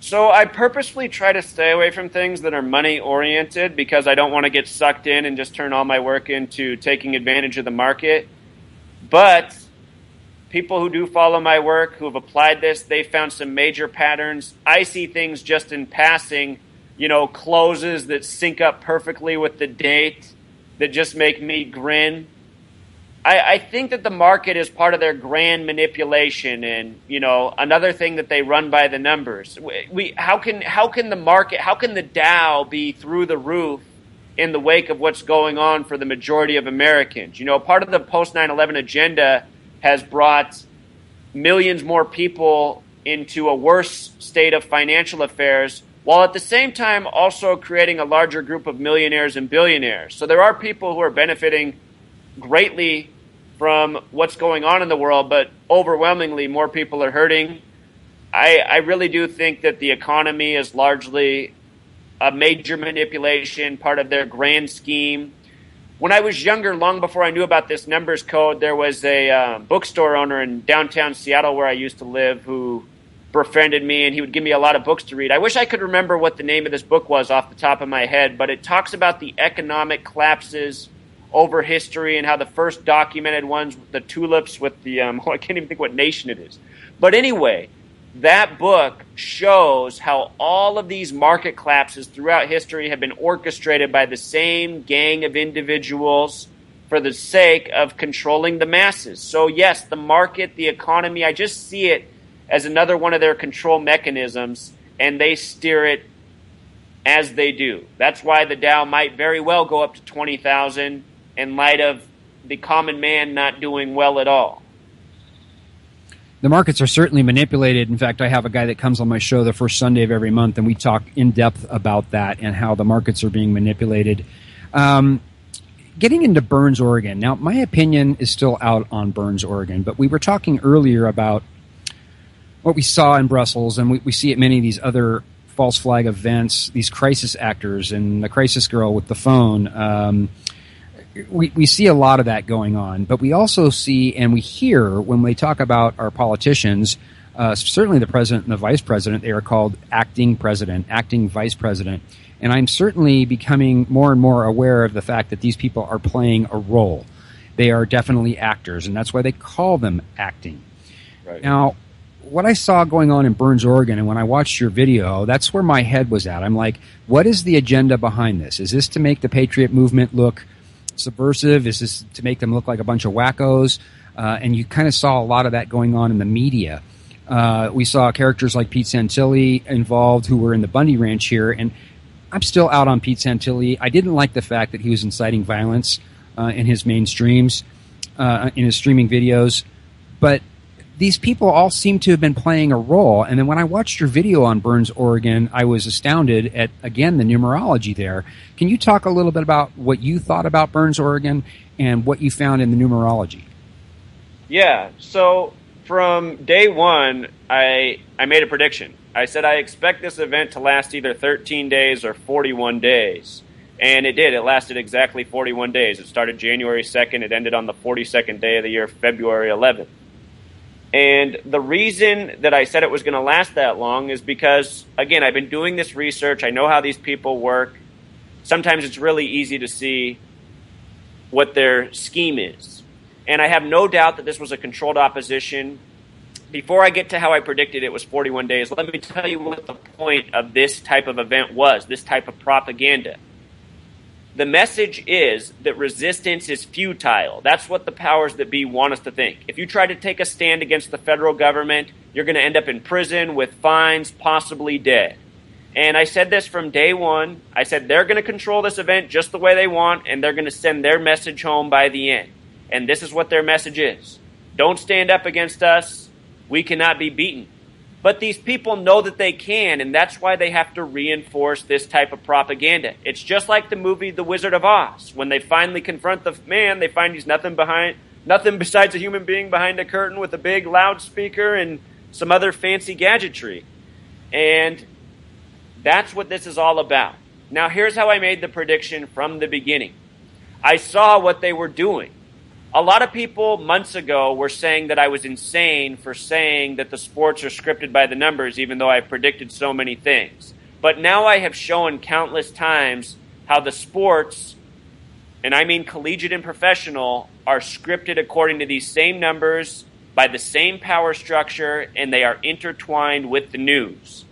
So I purposefully try to stay away from things that are money-oriented because I don't want to get sucked in and just turn all my work into taking advantage of the market. But people who do follow my work, who have applied this, they found some major patterns. I see things just in passing, closes that sync up perfectly with the date that just make me grin. I think that the market is part of their grand manipulation, and another thing that they run by the numbers. How can the Dow be through the roof in the wake of what's going on for the majority of Americans? Part of the post 9/11 agenda has brought millions more people into a worse state of financial affairs, while at the same time also creating a larger group of millionaires and billionaires. So there are people who are benefiting greatly from what's going on in the world, but overwhelmingly more people are hurting. I really do think that the economy is largely a major manipulation, part of their grand scheme. When I was younger, long before I knew about this numbers code, there was a bookstore owner in downtown Seattle where I used to live who befriended me, and he would give me a lot of books to read. I wish I could remember what the name of this book was off the top of my head, but it talks about the economic collapses over history and how the first documented ones, the tulips with the, I can't even think what nation it is. But anyway, that book shows how all of these market collapses throughout history have been orchestrated by the same gang of individuals for the sake of controlling the masses. So yes, the market, the economy, I just see it as another one of their control mechanisms, and they steer it as they do. That's why the Dow might very well go up to 20,000 in light of the common man not doing well at all. The markets are certainly manipulated. In fact, I have a guy that comes on my show the first Sunday of every month, and we talk in depth about that and how the markets are being manipulated. Getting into Burns, Oregon. Now, my opinion is still out on Burns, Oregon, but we were talking earlier about what we saw in Brussels, and we see at many of these other false flag events, these crisis actors and the crisis girl with the phone. We see a lot of that going on, but we also see and we hear when they talk about our politicians, certainly the president and the vice president, they are called acting president, acting vice president. And I'm certainly becoming more and more aware of the fact that these people are playing a role. They are definitely actors, and that's why they call them acting. Right. Now, what I saw going on in Burns, Oregon, and when I watched your video, that's where my head was at. I'm like, what is the agenda behind this? Is this to make the Patriot movement look subversive? Is this to make them look like a bunch of wackos? And you kind of saw a lot of that going on in the media. We saw characters like Pete Santilli involved who were in the Bundy Ranch here, and I'm still out on Pete Santilli. I didn't like the fact that he was inciting violence in his main streams, in his streaming videos. But these people all seem to have been playing a role. And then when I watched your video on Burns, Oregon, I was astounded at, again, the numerology there. Can you talk a little bit about what you thought about Burns, Oregon, and what you found in the numerology? Yeah, so from day one, I made a prediction. I said I expect this event to last either 13 days or 41 days. And it did. It lasted exactly 41 days. It started January 2nd. It ended on the 42nd day of the year, February 11th. And the reason that I said it was going to last that long is because, again, I've been doing this research. I know how these people work. Sometimes it's really easy to see what their scheme is. And I have no doubt that this was a controlled opposition. Before I get to how I predicted it was 41 days, let me tell you what the point of this type of event was, this type of propaganda. The message is that resistance is futile. That's what the powers that be want us to think. If you try to take a stand against the federal government, you're going to end up in prison with fines, possibly dead. And I said this from day one. I said they're going to control this event just the way they want, and they're going to send their message home by the end. and this is what their message is. Don't stand up against us. We cannot be beaten. But these people know that they can, and that's why they have to reinforce this type of propaganda. It's just like the movie The Wizard of Oz. When they finally confront the man, they find he's nothing besides a human being behind a curtain with a big loudspeaker and some other fancy gadgetry. And that's what this is all about. Now, here's how I made the prediction from the beginning. I saw what they were doing. A lot of people months ago were saying that I was insane for saying that the sports are scripted by the numbers, even though I predicted so many things. But now I have shown countless times how the sports, and I mean collegiate and professional, are scripted according to these same numbers, by the same power structure, and they are intertwined with the news.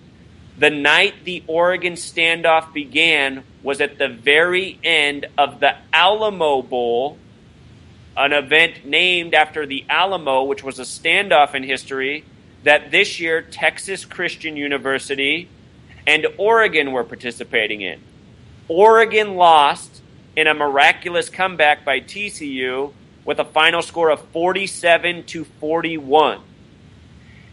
The night the Oregon standoff began was at the very end of the Alamo Bowl, an event named after the Alamo, which was a standoff in history, that this year Texas Christian University and Oregon were participating in. Oregon lost in a miraculous comeback by TCU with a final score of 47-41.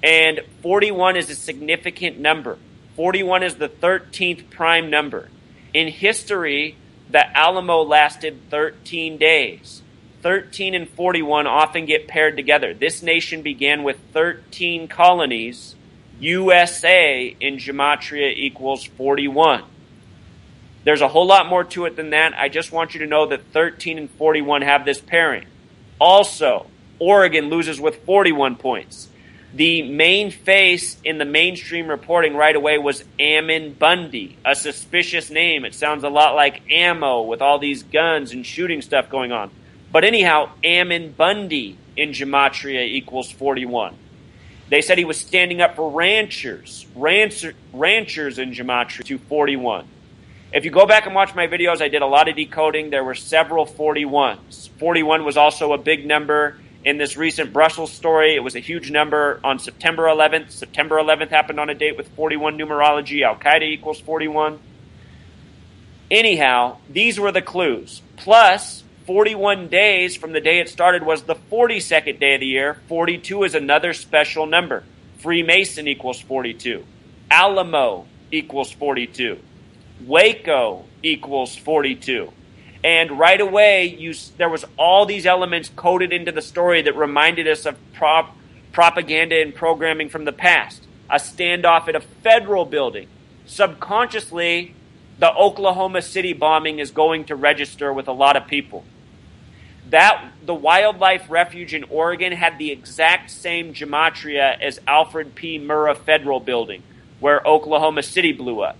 And 41 is a significant number. 41 is the 13th prime number. In history, the Alamo lasted 13 days. 13 and 41 often get paired together. This nation began with 13 colonies. USA in Gematria equals 41. There's a whole lot more to it than that. I just want you to know that 13 and 41 have this pairing. Also, Oregon loses with 41 points. The main face in the mainstream reporting right away was Ammon Bundy, a suspicious name. It sounds a lot like ammo with all these guns and shooting stuff going on. But anyhow, Ammon Bundy in Gematria equals 41. They said he was standing up for ranchers in Gematria to 41. If you go back and watch my videos, I did a lot of decoding. There were several 41s. 41 was also a big number in this recent Brussels story. It was a huge number on September 11th. September 11th happened on a date with 41 numerology. Al-Qaeda equals 41. Anyhow, these were the clues. Plus, 41 days from the day it started was the 42nd day of the year. 42 is another special number. Freemason equals 42. Alamo equals 42. Waco equals 42. And right away, there was all these elements coded into the story that reminded us of propaganda and programming from the past. A standoff at a federal building. Subconsciously, the Oklahoma City bombing is going to register with a lot of people. The wildlife refuge in Oregon had the exact same gematria as Alfred P. Murrah Federal Building, where Oklahoma City blew up.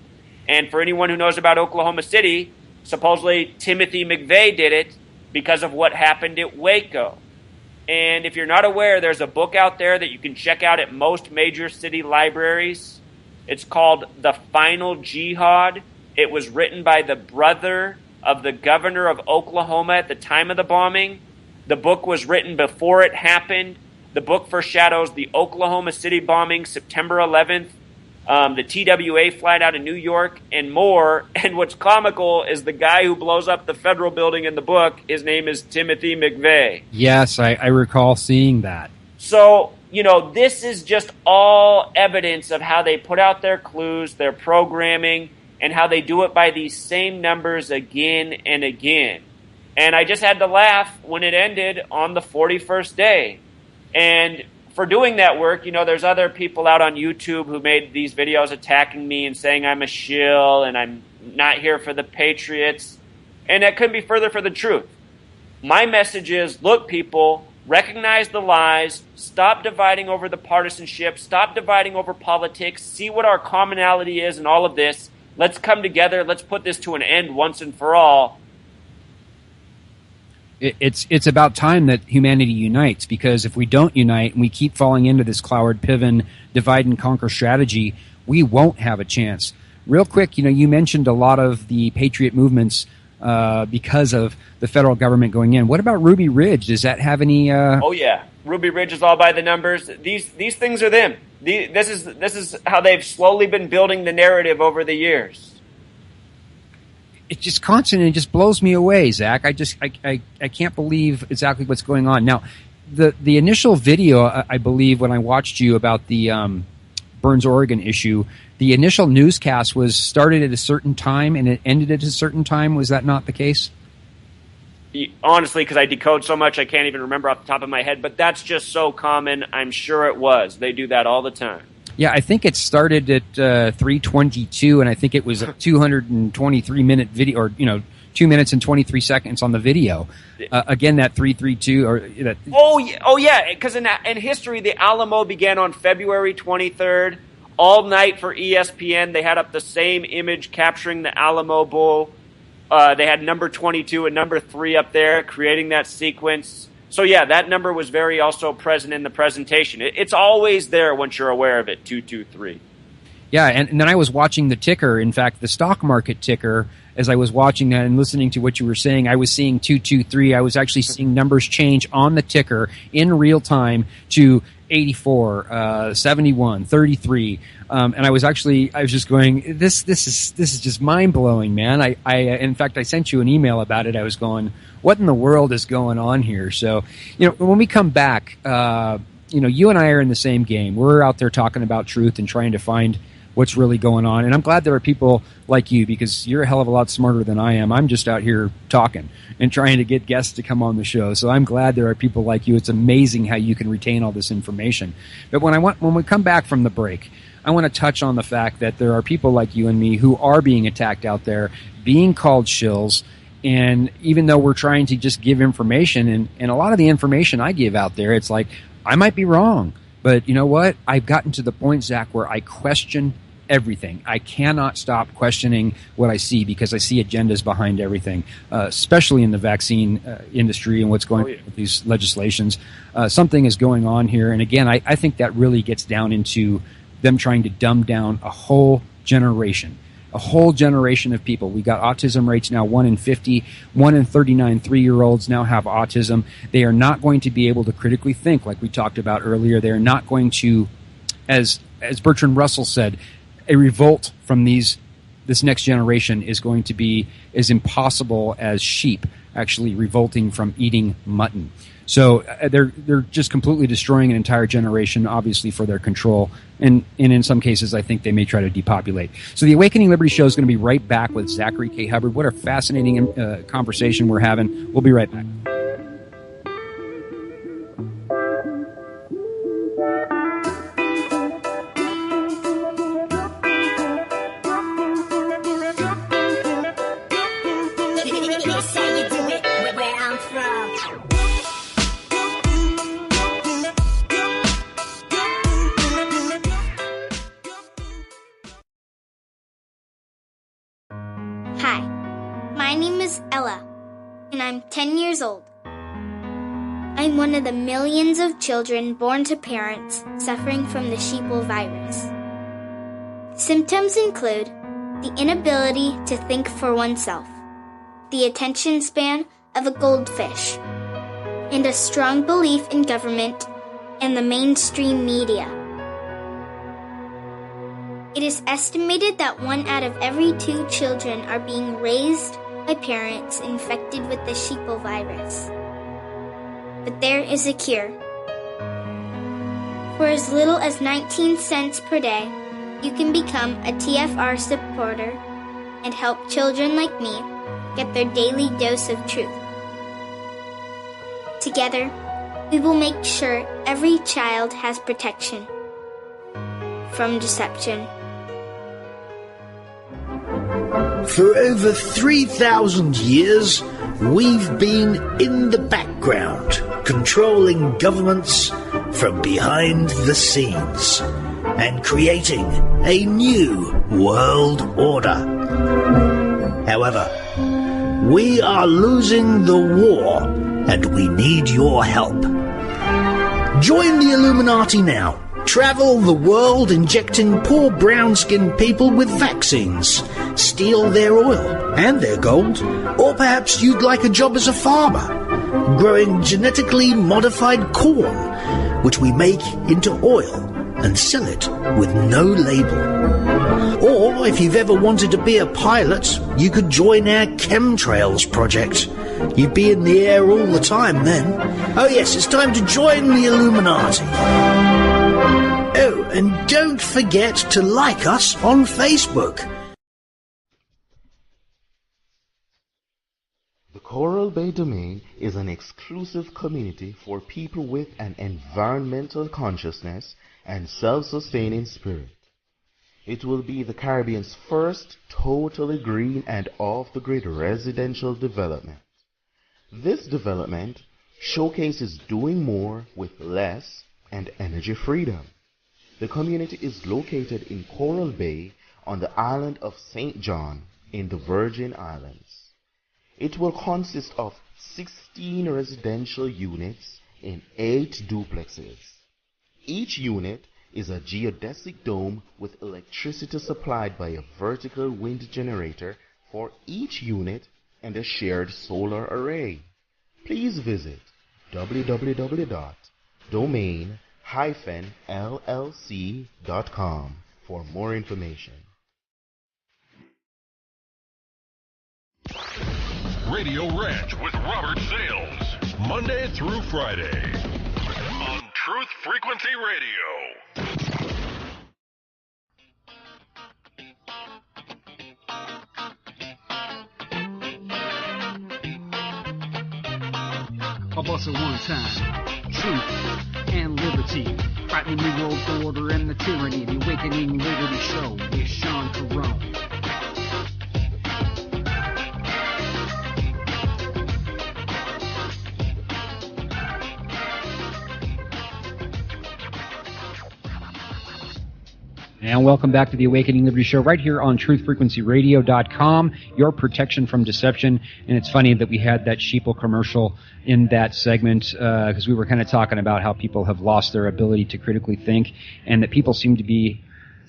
And for anyone who knows about Oklahoma City, supposedly Timothy McVeigh did it because of what happened at Waco. And if you're not aware, there's a book out there that you can check out at most major city libraries. It's called The Final Jihad. It was written by the brother of the governor of Oklahoma at the time of the bombing. The book was written before it happened. The book foreshadows the Oklahoma City bombing, September 11th, the TWA flight out of New York, and more. And what's comical is the guy who blows up the federal building in the book, his name is Timothy McVeigh. Yes, I recall seeing that. So, this is just all evidence of how they put out their clues, their programming, and how they do it by these same numbers again and again. And I just had to laugh when it ended on the 41st day. And for doing that work, there's other people out on YouTube who made these videos attacking me and saying I'm a shill and I'm not here for the Patriots. And that couldn't be further from the truth. My message is, look, people, recognize the lies, stop dividing over the partisanship, stop dividing over politics, see what our commonality is in all of this. Let's come together. Let's put this to an end once and for all. It's about time that humanity unites, because if we don't unite and we keep falling into this Cloward-Piven divide and conquer strategy, we won't have a chance. Real quick, you mentioned a lot of the patriot movements because of the federal government going in. What about Ruby Ridge? Does that have any? Oh yeah, Ruby Ridge is all by the numbers. These things are them. This is how they've slowly been building the narrative over the years. it's just constant and it just blows me away, Zach. I can't believe exactly what's going on. Now, the initial video, I believe, when I watched you about the Burns, Oregon issue, the initial newscast was started at a certain time and it ended at a certain time. Was that not the case? Honestly, because I decode so much, I can't even remember off the top of my head, but that's just so common. I'm sure it was. They do that all the time. Yeah, I think it started at 3:22, and I think it was a 223-minute video, or 2 minutes and 23 seconds on the video. Again, that 3:32 or that. Oh yeah, because in history, the Alamo began on February 23rd. All night for ESPN, they had up the same image capturing the Alamo Bowl. They had number 22 and number 3 up there, creating that sequence. So yeah, that number was very also present in the presentation. It's always there once you're aware of it, 223. Yeah, and then I was watching the ticker. In fact, the stock market ticker, as I was watching that and listening to what you were saying, I was seeing 223. I was actually seeing numbers change on the ticker in real time to 84, 71, 33. And I was just going, this is just mind blowing, man. In fact, I sent you an email about it. I was going, what in the world is going on here? So, when we come back, you and I are in the same game. We're out there talking about truth and trying to find what's really going on. And I'm glad there are people like you, because you're a hell of a lot smarter than I am. I'm just out here talking and trying to get guests to come on the show. So I'm glad there are people like you. It's amazing how you can retain all this information. But when we come back from the break, I want to touch on the fact that there are people like you and me who are being attacked out there, being called shills. And even though we're trying to just give information, and a lot of the information I give out there, it's like, I might be wrong. But you know what? I've gotten to the point, Zach, where I question everything. I cannot stop questioning what I see, because I see agendas behind everything, especially in the vaccine industry and what's going on with these legislations. Something is going on here. And again, I think that really gets down into them trying to dumb down a whole generation. A whole generation of people. We got autism rates now 1 in 50, 1 in 39 3-year-olds now have autism. They are not going to be able to critically think, like we talked about earlier. They are not going to, as Bertrand Russell said, a revolt from this next generation is going to be as impossible as sheep actually revolting from eating mutton. So they're just completely destroying an entire generation, obviously for their control, and in some cases I think they may try to depopulate. So the Awakening Liberty Show is going to be right back with Zachary K. Hubbard. What a fascinating conversation we're having. We'll be right back. Hi, my name is Ella, and I'm 10 years old. I'm one of the millions of children born to parents suffering from the sheeple virus. Symptoms include the inability to think for oneself, the attention span of a goldfish, and a strong belief in government and the mainstream media. It is estimated that 1 out of every 2 children are being raised by parents infected with the sheeple virus. But there is a cure. For as little as 19 cents per day, you can become a TFR supporter and help children like me get their daily dose of truth. Together, we will make sure every child has protection from deception. For over 3,000 years, we've been in the background, controlling governments from behind the scenes and creating a new world order. However, we are losing the war, and we need your help. Join the Illuminati now. Travel the world injecting poor brown-skinned people with vaccines. Steal their oil and their gold. Or perhaps you'd like a job as a farmer, growing genetically modified corn, which we make into oil and sell it with no label. Or if you've ever wanted to be a pilot, you could join our chemtrails project. You'd be in the air all the time then. Oh yes, it's time to join the Illuminati. Oh, and don't forget to like us on Facebook. The Coral Bay Domain is an exclusive community for people with an environmental consciousness and self-sustaining spirit. It will be the Caribbean's first totally green and off-the-grid residential development. This development showcases doing more with less and energy freedom. The community is located in Coral Bay on the island of St. John in the Virgin Islands. It will consist of 16 residential units in 8 duplexes. Each unit is a geodesic dome with electricity supplied by a vertical wind generator for each unit and a shared solar array. Please visit www.domain-llc.com for more information. Radio Ranch with Robert Sales, Monday through Friday on Truth Frequency Radio. I'll bust it one time. Truth and liberty. Fighting the New World Order and the tyranny. The Awakening Liberty Show with Sean Carone. And welcome back to the Awakening Liberty Show right here on truthfrequencyradio.com, your protection from deception. And it's funny that we had that sheeple commercial in that segment because we were kind of talking about how people have lost their ability to critically think and that people seem to be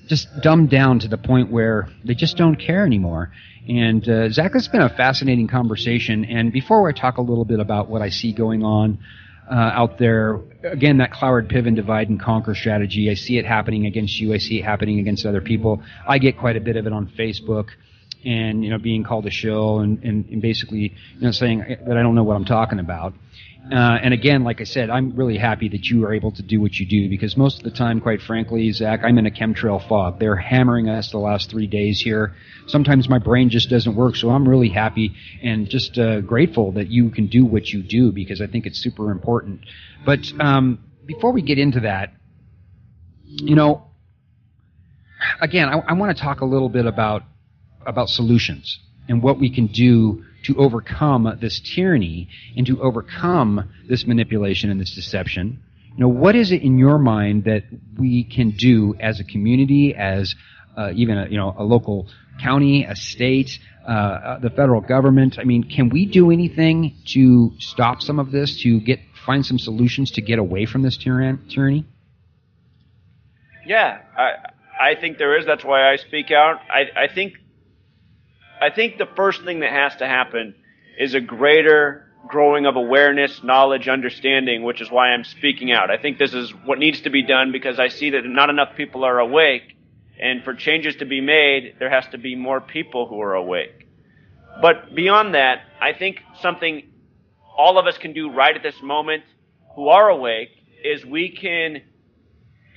just dumbed down to the point where they just don't care anymore. And Zach, this has been a fascinating conversation. And before I talk a little bit about what I see going on out there, again, that Cloward Piven divide and conquer strategy, I see it happening against you. I see it happening against other people. I get quite a bit of it on Facebook and, being called a shill and basically, saying that I don't know what I'm talking about. And again, like I said, I'm really happy that you are able to do what you do because most of the time, quite frankly, Zach, I'm in a chemtrail fog. They're hammering us the last 3 days here. Sometimes my brain just doesn't work, so I'm really happy and just grateful that you can do what you do because I think it's super important. But before we get into that, again, I want to talk a little bit about solutions and what we can do to overcome this tyranny and to overcome this manipulation and this deception. What is it in your mind that we can do as a community, as even a local county, a state, the federal government? I mean, can we do anything to stop some of this, to find some solutions to get away from this tyranny? Yeah, I think there is. That's why I speak out. I think the first thing that has to happen is a greater growing of awareness, knowledge, understanding, which is why I'm speaking out. I think this is what needs to be done because I see that not enough people are awake, and for changes to be made, there has to be more people who are awake. But beyond that, I think something all of us can do right at this moment who are awake is we can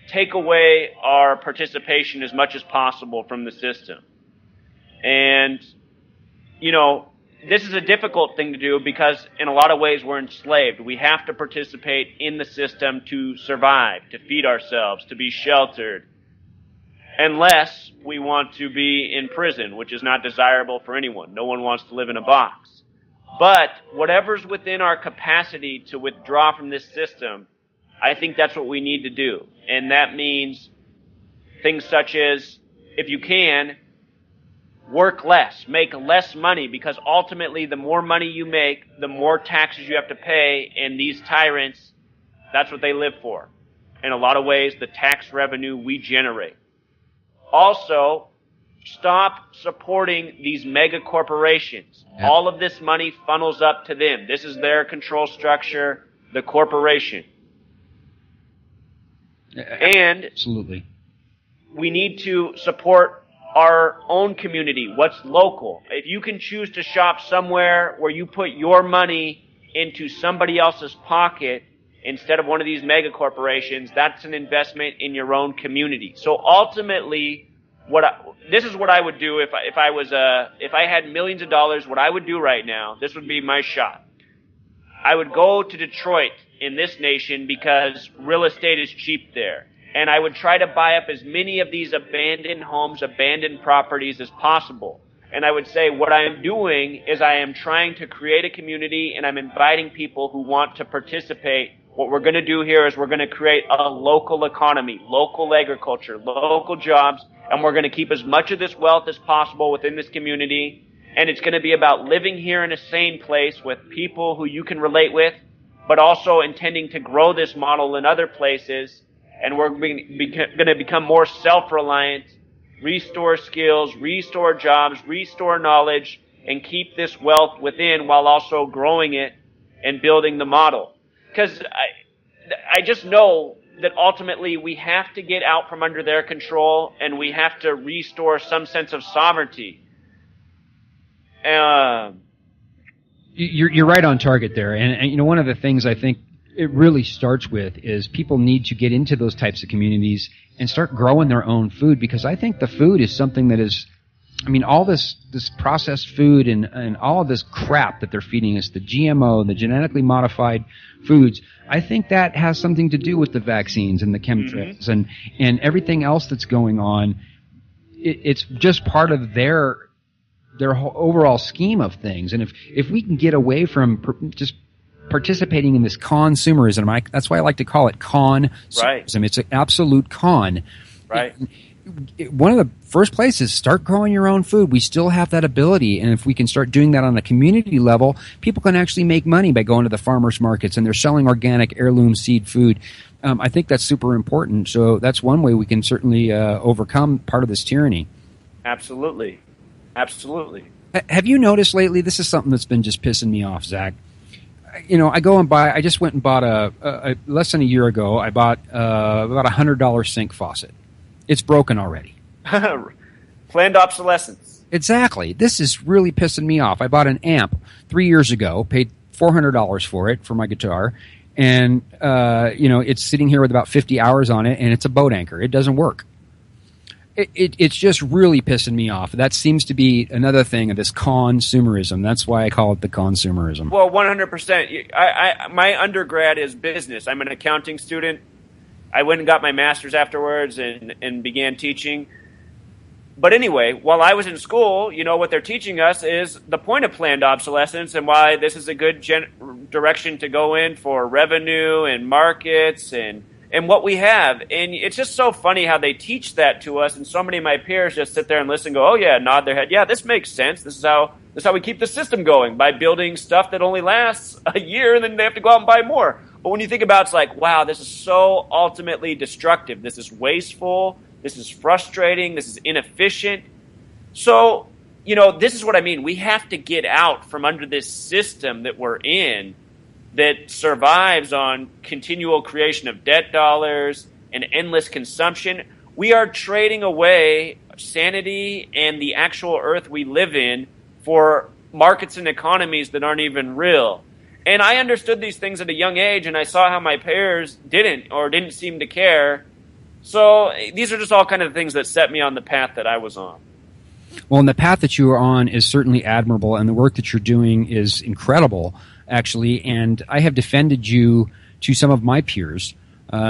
take away our participation as much as possible from the system. And, this is a difficult thing to do because in a lot of ways we're enslaved. We have to participate in the system to survive, to feed ourselves, to be sheltered, unless we want to be in prison, which is not desirable for anyone. No one wants to live in a box. But whatever's within our capacity to withdraw from this system, I think that's what we need to do. And that means things such as, if you can, work less, make less money, because ultimately the more money you make, the more taxes you have to pay, and these tyrants, that's what they live for. In a lot of ways, the tax revenue we generate. Also, stop supporting these mega corporations. Yep. All of this money funnels up to them. This is their control structure, the corporation. And absolutely, we need to support our own community, what's local. If you can choose to shop somewhere where you put your money into somebody else's pocket instead of one of these mega corporations, that's an investment in your own community. So ultimately, this is what I would do if I had millions of dollars. What I would do right now, this would be my shot. I would go to Detroit in this nation because real estate is cheap there. And I would try to buy up as many of these abandoned homes, abandoned properties as possible. And I would say what I am doing is I am trying to create a community, and I'm inviting people who want to participate. What we're going to do here is we're going to create a local economy, local agriculture, local jobs, and we're going to keep as much of this wealth as possible within this community. And it's going to be about living here in a sane place with people who you can relate with, but also intending to grow this model in other places. And we're going to become more self-reliant, restore skills, restore jobs, restore knowledge, and keep this wealth within while also growing it and building the model. Because I just know that ultimately we have to get out from under their control, and we have to restore some sense of sovereignty. You're right on target there. And you know, one of the things I think it really starts with is people need to get into those types of communities and start growing their own food, because I think the food is something that is, I mean, all this processed food and all of this crap that they're feeding us, the GMO, the genetically modified foods, I think that has something to do with the vaccines and the chemtrails and everything else that's going on. It's just part of their whole overall scheme of things. And if we can get away from just participating in this consumerism, that's why I like to call it consumerism. Right. It's an absolute con. Right. One of the first places, start growing your own food. We still have that ability, and if we can start doing that on a community level, people can actually make money by going to the farmers markets, and they're selling organic heirloom seed food. I think that's super important. So that's one way we can certainly overcome part of this tyranny. Absolutely. Absolutely. Have you noticed lately, this is something that's been just pissing me off, Zach. You know, I just went and bought less than a year ago, I bought about $100 sink faucet. It's broken already. Planned obsolescence. Exactly. This is really pissing me off. I bought an amp 3 years ago, paid $400 for it for my guitar, and it's sitting here with about 50 hours on it, and it's a boat anchor. It doesn't work. It's just really pissing me off. That seems to be another thing of this consumerism. That's why I call it the consumerism. Well, 100%. My undergrad is business. I'm an accounting student. I went and got my master's afterwards and began teaching. But anyway, while I was in school, you know, what they're teaching us is the point of planned obsolescence and why this is a good direction to go in for revenue and markets and what we have. And it's just so funny how they teach that to us, and so many of my peers just sit there and listen and go, oh yeah, nod their head. Yeah, this makes sense. This is how we keep the system going, by building stuff that only lasts a year, and then they have to go out and buy more. But when you think about it, it's like, wow, this is so ultimately destructive. This is wasteful. This is frustrating. This is inefficient. So, you know, this is what I mean. We have to get out from under this system that we're in that survives on continual creation of debt dollars and endless consumption. We are trading away sanity and the actual earth we live in for markets and economies that aren't even real. And I understood these things at a young age, and I saw how my peers didn't seem to care. So these are just all kind of things that set me on the path that I was on. Well, and the path that you are on is certainly admirable, and the work that you're doing is incredible, actually. And I have defended you to some of my peers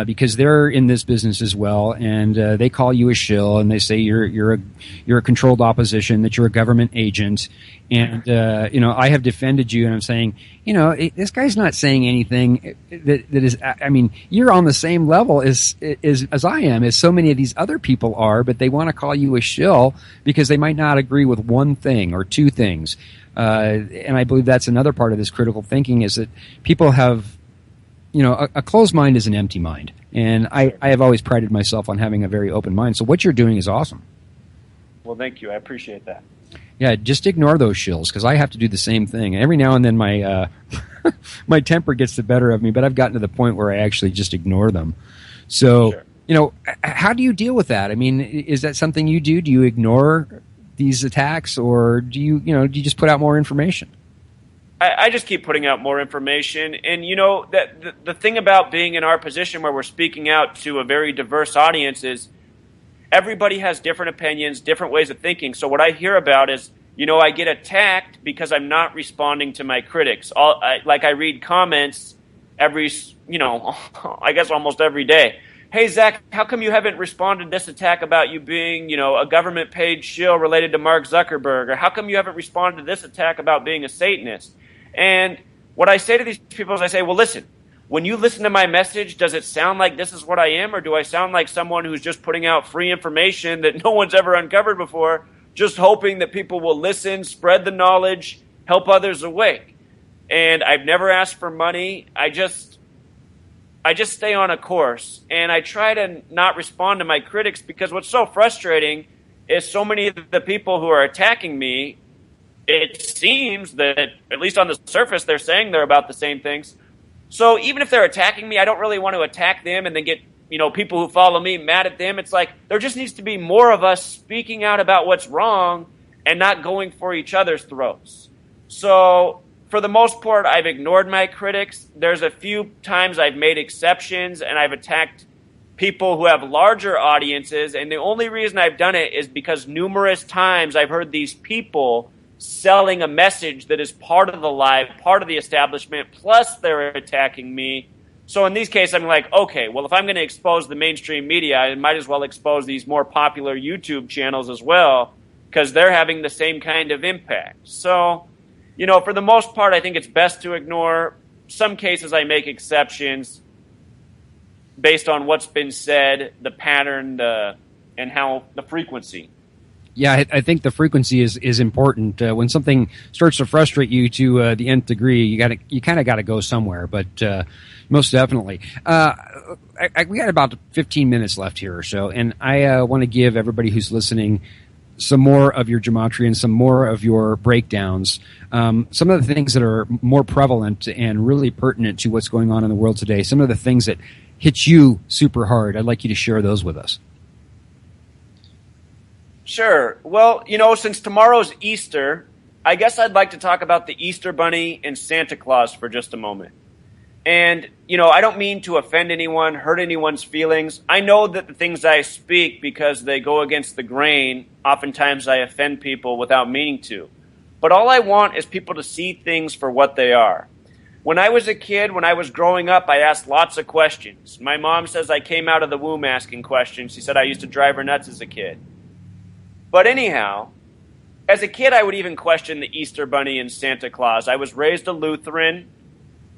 because they're in this business as well, and they call you a shill, and they say you're a controlled opposition, that you're a government agent. And I have defended you, and I'm saying, this guy's not saying anything that is. I mean, you're on the same level as I am, as so many of these other people are, but they want to call you a shill because they might not agree with one thing or two things. And I believe that's another part of this critical thinking, is that people have, a closed mind is an empty mind. And I have always prided myself on having a very open mind. So what you're doing is awesome. Well, thank you. I appreciate that. Yeah, just ignore those shills, because I have to do the same thing. Every now and then my my temper gets the better of me, but I've gotten to the point where I actually just ignore them. So, sure. how do you deal with that? I mean, is that something you do? Do you ignore these attacks, or do you just put out more information? I just keep putting out more information. And, that the thing about being in our position where we're speaking out to a very diverse audience is everybody has different opinions, different ways of thinking. So what I hear about is, I get attacked because I'm not responding to my critics. I read comments every, I guess almost every day. Hey, Zach, how come you haven't responded to this attack about you being, a government-paid shill related to Mark Zuckerberg? Or how come you haven't responded to this attack about being a Satanist? And what I say to these people is I say, well, listen, when you listen to my message, does it sound like this is what I am? Or do I sound like someone who's just putting out free information that no one's ever uncovered before, just hoping that people will listen, spread the knowledge, help others awake? And I've never asked for money. I just stay on a course, and I try to not respond to my critics, because what's so frustrating is so many of the people who are attacking me, it seems that, at least on the surface, they're saying they're about the same things. So even if they're attacking me, I don't really want to attack them and then get, people who follow me mad at them. It's like there just needs to be more of us speaking out about what's wrong and not going for each other's throats. So for the most part, I've ignored my critics. There's a few times I've made exceptions, and I've attacked people who have larger audiences, and the only reason I've done it is because numerous times I've heard these people selling a message that is part of the lie, part of the establishment, plus they're attacking me. So in these cases, I'm like, okay, well, if I'm going to expose the mainstream media, I might as well expose these more popular YouTube channels as well, because they're having the same kind of impact. So, for the most part, I think it's best to ignore. Some cases I make exceptions based on what's been said, the pattern, and how the frequency. Yeah, I think the frequency is important. When something starts to frustrate you to the nth degree, you kind of got to go somewhere. But most definitely, we got about 15 minutes left here or so, and I want to give everybody who's listening some more of your gematria and some more of your breakdowns. Some of the things that are more prevalent and really pertinent to what's going on in the world today. Some of the things that hit you super hard. I'd like you to share those with us. Sure. Well, since tomorrow's Easter, I guess I'd like to talk about the Easter Bunny and Santa Claus for just a moment. And, I don't mean to offend anyone, hurt anyone's feelings. I know that the things I speak, because they go against the grain, oftentimes I offend people without meaning to. But all I want is people to see things for what they are. When I was a kid, when I was growing up, I asked lots of questions. My mom says I came out of the womb asking questions. She said I used to drive her nuts as a kid. But anyhow, as a kid, I would even question the Easter Bunny and Santa Claus. I was raised a Lutheran,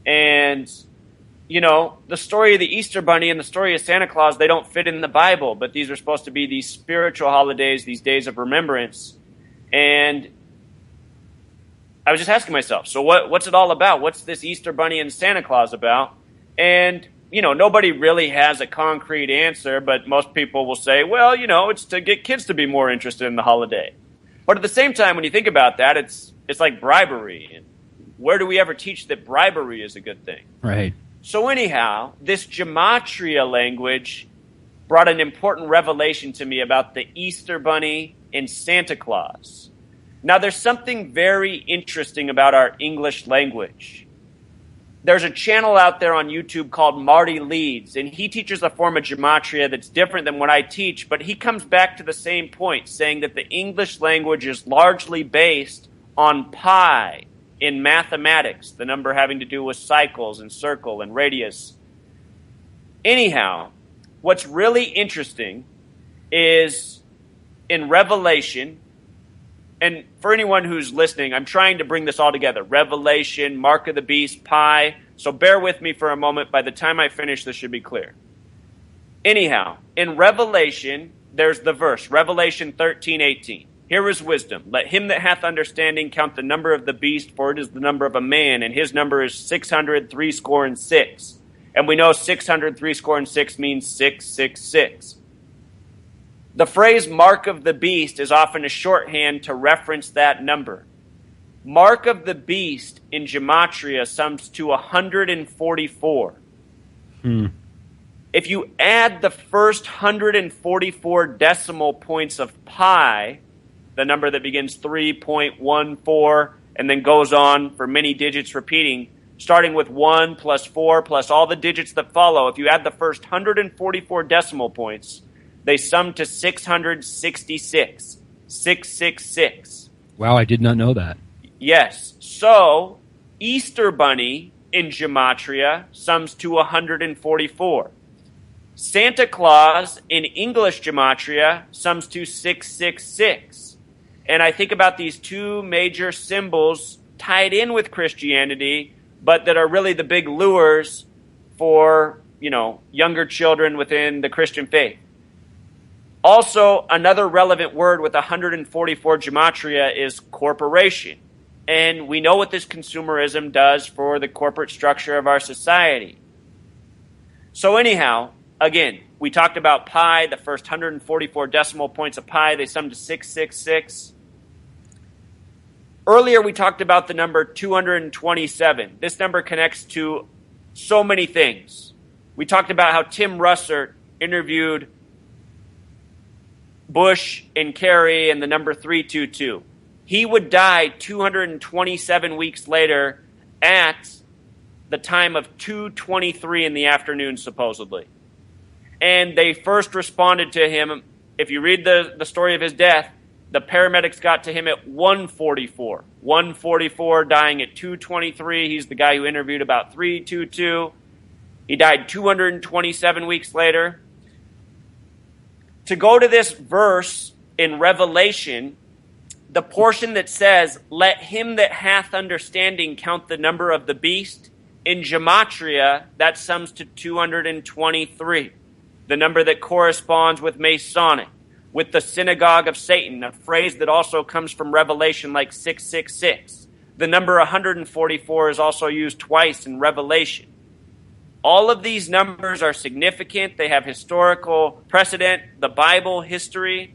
and, the story of the Easter Bunny and the story of Santa Claus, they don't fit in the Bible, but these are supposed to be these spiritual holidays, these days of remembrance. And I was just asking myself, so what's it all about? What's this Easter Bunny and Santa Claus about? And nobody really has a concrete answer, but most people will say, well, it's to get kids to be more interested in the holiday. But at the same time, when you think about that, it's like bribery. And where do we ever teach that bribery is a good thing? Right. So anyhow, this Gematria language brought an important revelation to me about the Easter Bunny and Santa Claus. Now, there's something very interesting about our English language. There's a channel out there on YouTube called Marty Leeds, and he teaches a form of gematria that's different than what I teach, but he comes back to the same point, saying that the English language is largely based on pi in mathematics, the number having to do with cycles and circle and radius. Anyhow, what's really interesting is in Revelation, and for anyone who's listening, I'm trying to bring this all together. Revelation, Mark of the Beast, Pi. So bear with me for a moment. By the time I finish, this should be clear. Anyhow, in Revelation, there's the verse, Revelation 13:18. Here is wisdom. Let him that hath understanding count the number of the beast, for it is the number of a man, and his number is 666. And we know 666 means 666. The phrase mark of the beast is often a shorthand to reference that number. Mark of the beast in Gematria sums to 144. If you add the first 144 decimal points of pi, the number that begins 3.14 and then goes on for many digits repeating, starting with 1 plus 4 plus all the digits that follow, if you add the first 144 decimal points, they sum to 666. 666. Wow, I did not know that. Yes. So, Easter Bunny in Gematria sums to 144. Santa Claus in English Gematria sums to 666. And I think about these two major symbols tied in with Christianity, but that are really the big lures for, younger children within the Christian faith. Also, another relevant word with 144 Gematria is corporation. And we know what this consumerism does for the corporate structure of our society. So anyhow, again, we talked about pi, the first 144 decimal points of pi, they sum to 666. Earlier we talked about the number 227. This number connects to so many things. We talked about how Tim Russert interviewed Bush and Kerry and the number 322. He would die 227 weeks later at the time of 2:23 in the afternoon, supposedly. And they first responded to him. If you read the story of his death, the paramedics got to him at 1:44. 1:44, dying at 2:23. He's the guy who interviewed about 322. He died 227 weeks later. To go to this verse in Revelation, the portion that says, "Let him that hath understanding count the number of the beast," in Gematria, that sums to 223, the number that corresponds with Masonic, with the synagogue of Satan, a phrase that also comes from Revelation like 666. The number 144 is also used twice in Revelation. All of these numbers are significant. They have historical precedent, the Bible, history,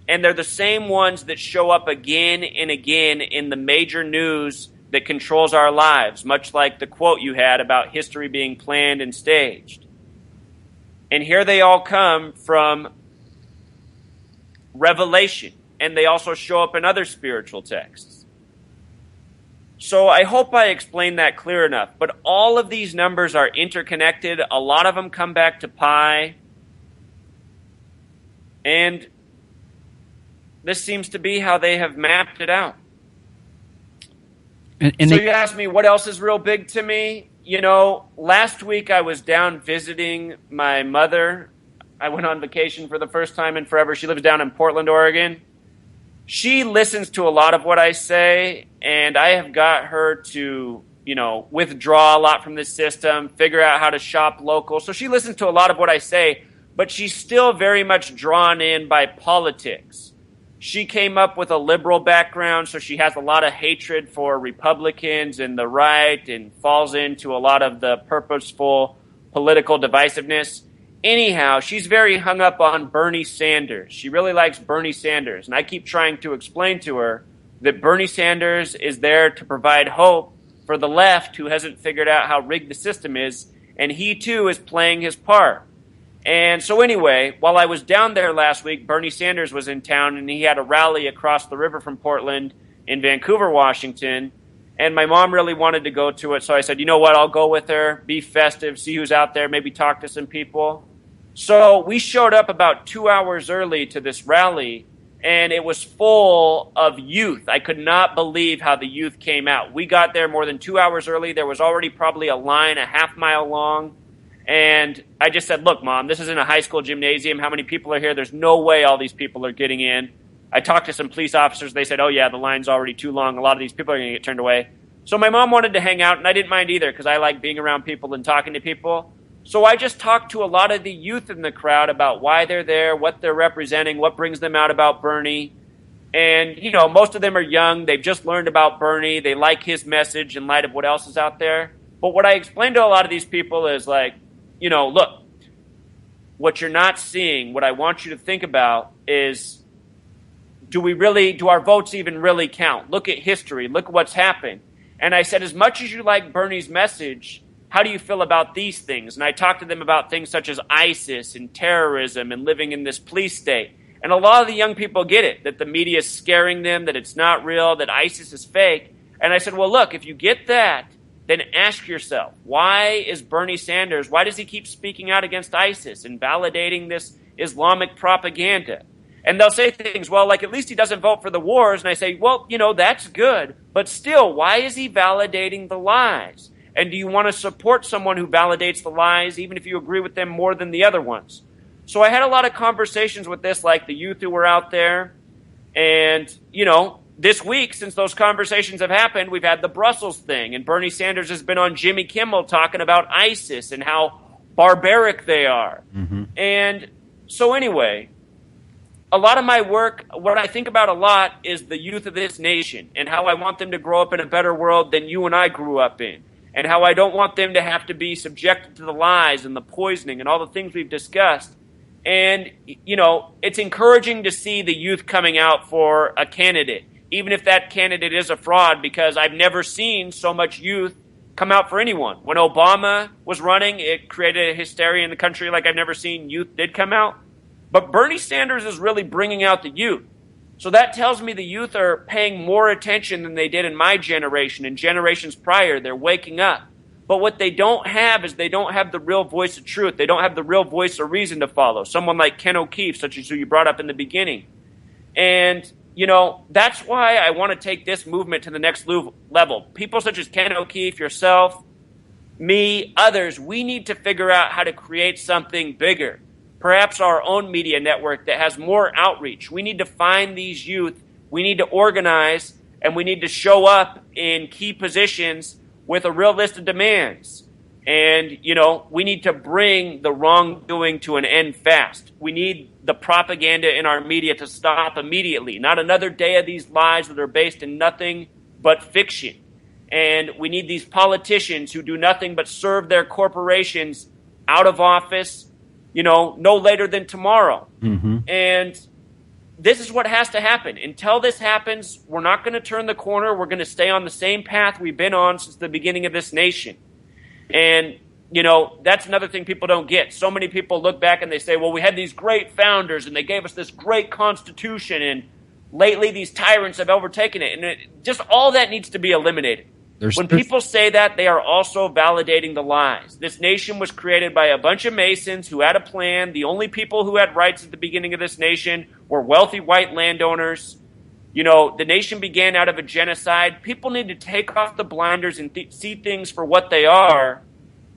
and they're the same ones that show up again and again in the major news that controls our lives, much like the quote you had about history being planned and staged. And here they all come from Revelation, and they also show up in other spiritual texts. So I hope I explained that clear enough. But all of these numbers are interconnected. A lot of them come back to pi. And this seems to be how they have mapped it out. So you asked me, what else is real big to me? Last week I was down visiting my mother. I went on vacation for the first time in forever. She lives down in Portland, Oregon. She listens to a lot of what I say, and I have got her to, withdraw a lot from this system, figure out how to shop local. So she listens to a lot of what I say, but she's still very much drawn in by politics. She came up with a liberal background, so she has a lot of hatred for Republicans and the right and falls into a lot of the purposeful political divisiveness. Anyhow, she's very hung up on Bernie Sanders. She really likes Bernie Sanders. And I keep trying to explain to her that Bernie Sanders is there to provide hope for the left who hasn't figured out how rigged the system is. And he, too, is playing his part. And so anyway, while I was down there last week, Bernie Sanders was in town, and he had a rally across the river from Portland in Vancouver, Washington. And my mom really wanted to go to it, so I said, you know what, I'll go with her, be festive, see who's out there, maybe talk to some people. So we showed up about 2 hours early to this rally, and it was full of youth. I could not believe how the youth came out. We got there more than 2 hours early. There was already probably a line a half mile long. And I just said, look, Mom, this isn't a high school gymnasium. How many people are here? There's no way all these people are getting in. I talked to some police officers. They said, oh, yeah, the line's already too long. A lot of these people are going to get turned away. So my mom wanted to hang out, and I didn't mind either because I like being around people and talking to people. So I just talked to a lot of the youth in the crowd about why they're there, what they're representing, what brings them out about Bernie. And, most of them are young. They've just learned about Bernie. They like his message in light of what else is out there. But what I explained to a lot of these people is like, look, what you're not seeing, what I want you to think about is, do our votes even really count? Look at history. Look at what's happened. And I said, as much as you like Bernie's message, how do you feel about these things? And I talked to them about things such as ISIS and terrorism and living in this police state. And a lot of the young people get it, that the media is scaring them, that it's not real, that ISIS is fake. And I said, well, look, if you get that, then ask yourself, why is Bernie Sanders, why does he keep speaking out against ISIS and validating this Islamic propaganda? And they'll say things, well, like, at least he doesn't vote for the wars. And I say, well, that's good. But still, why is he validating the lies? And do you want to support someone who validates the lies, even if you agree with them more than the other ones? So I had a lot of conversations with this, like the youth who were out there. And, this week, since those conversations have happened, we've had the Brussels thing. And Bernie Sanders has been on Jimmy Kimmel talking about ISIS and how barbaric they are. Mm-hmm. And so anyway, a lot of my work, what I think about a lot is the youth of this nation and how I want them to grow up in a better world than you and I grew up in. And how I don't want them to have to be subjected to the lies and the poisoning and all the things we've discussed. And, it's encouraging to see the youth coming out for a candidate, even if that candidate is a fraud, because I've never seen so much youth come out for anyone. When Obama was running, it created a hysteria in the country like I've never seen youth did come out. But Bernie Sanders is really bringing out the youth. So that tells me the youth are paying more attention than they did in my generation and generations prior. They're waking up. But what they don't have is they don't have the real voice of truth. They don't have the real voice or reason to follow. Someone like Ken O'Keefe, such as who you brought up in the beginning. And, that's why I want to take this movement to the next level. People such as Ken O'Keefe, yourself, me, others, we need to figure out how to create something bigger. Perhaps our own media network that has more outreach. We need to find these youth. We need to organize, and we need to show up in key positions with a real list of demands. And, we need to bring the wrongdoing to an end fast. We need the propaganda in our media to stop immediately. Not another day of these lies that are based in nothing but fiction. And we need these politicians who do nothing but serve their corporations out of office, no later than tomorrow. Mm-hmm. And this is what has to happen. Until this happens, we're not going to turn the corner. We're going to stay on the same path we've been on since the beginning of this nation. And, that's another thing people don't get. So many people look back and they say, well, we had these great founders and they gave us this great constitution, and lately these tyrants have overtaken it. And just all that needs to be eliminated. When people say that, they are also validating the lies. This nation was created by a bunch of Masons who had a plan. The only people who had rights at the beginning of this nation were wealthy white landowners. The nation began out of a genocide. People need to take off the blinders and see things for what they are.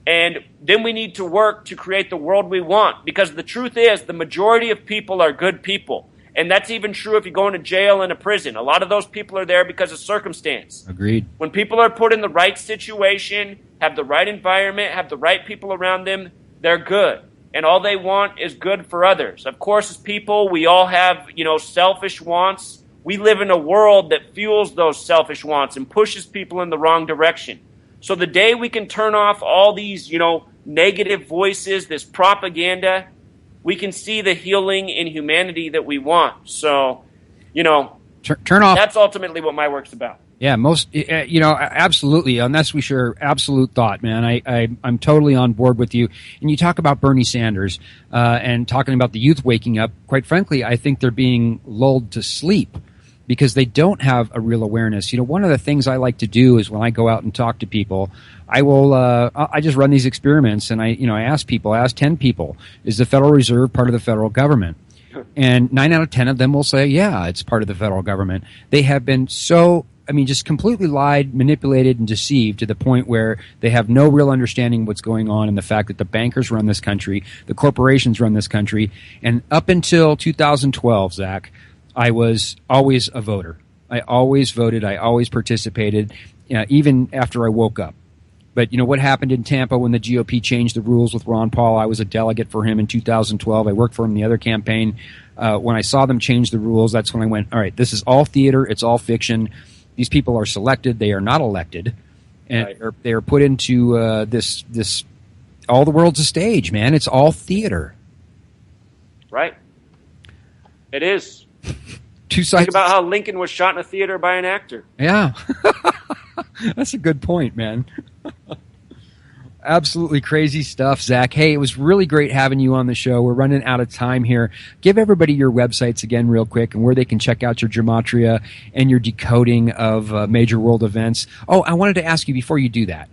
And then we need to work to create the world we want. Because the truth is, the majority of people are good people. And that's even true if you go into jail and a prison. A lot of those people are there because of circumstance. Agreed. When people are put in the right situation, have the right environment, have the right people around them, they're good. And all they want is good for others. Of course, as people, we all have, selfish wants. We live in a world that fuels those selfish wants and pushes people in the wrong direction. So the day we can turn off all these, negative voices, this propaganda, we can see the healing in humanity that we want. So, turn off. That's ultimately what my work's about. Yeah, absolutely. Unless we share absolute thought, man. I'm totally on board with you. And you talk about Bernie Sanders and talking about the youth waking up. Quite frankly, I think they're being lulled to sleep because they don't have a real awareness. One of the things I like to do is when I go out and talk to people, I just run these experiments and I ask 10 people, is the Federal Reserve part of the federal government? And 9 out of 10 of them will say, yeah, it's part of the federal government. They have been just completely lied, manipulated, and deceived to the point where they have no real understanding of what's going on and the fact that the bankers run this country, the corporations run this country. And up until 2012, Zach, I was always a voter. I always voted. I always participated, even after I woke up. But what happened in Tampa when the GOP changed the rules with Ron Paul? I was a delegate for him in 2012. I worked for him in the other campaign. When I saw them change the rules, that's when I went, all right, this is all theater. It's all fiction. These people are selected. They are not elected. And right. They are put into this. All the world's a stage, man. It's all theater. Right. It is. Two sides. Think about how Lincoln was shot in a theater by an actor. Yeah. That's a good point, man. Absolutely crazy stuff, Zach. Hey, it was really great having you on the show. We're running out of time here. Give everybody your websites again real quick and where they can check out your gematria and your decoding of major world events. Oh, I wanted to ask you before you do that,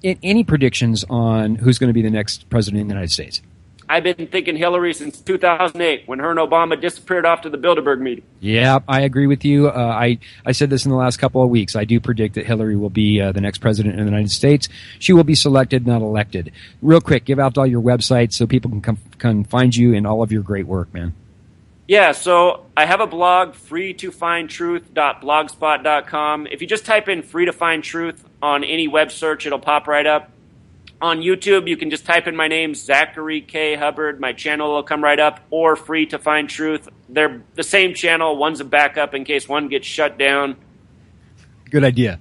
any predictions on who's going to be the next president of the United States? I've been thinking Hillary since 2008 when her and Obama disappeared off to the Bilderberg meeting. Yeah, I agree with you. I said this in the last couple of weeks. I do predict that Hillary will be the next president of the United States. She will be selected, not elected. Real quick, give out all your websites so people can find you and all of your great work, man. Yeah, so I have a blog, freetofindtruth.blogspot.com. If you just type in Free to Find Truth on any web search, it'll pop right up. On YouTube, you can just type in my name, Zachary K. Hubbard. My channel will come right up, or Free to Find Truth. They're the same channel. One's a backup in case one gets shut down. Good idea.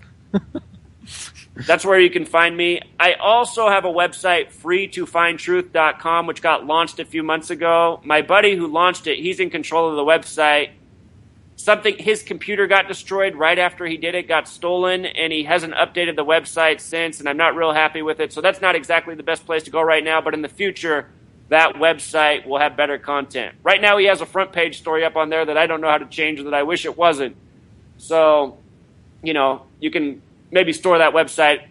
That's where you can find me. I also have a website, freetofindtruth.com, which got launched a few months ago. My buddy who launched it, he's in control of the website. His computer got destroyed right after he did it, got stolen, and he hasn't updated the website since, and I'm not real happy with it. So that's not exactly the best place to go right now, but in the future, that website will have better content. Right now, he has a front page story up on there that I don't know how to change or that I wish it wasn't. So, you can maybe store that website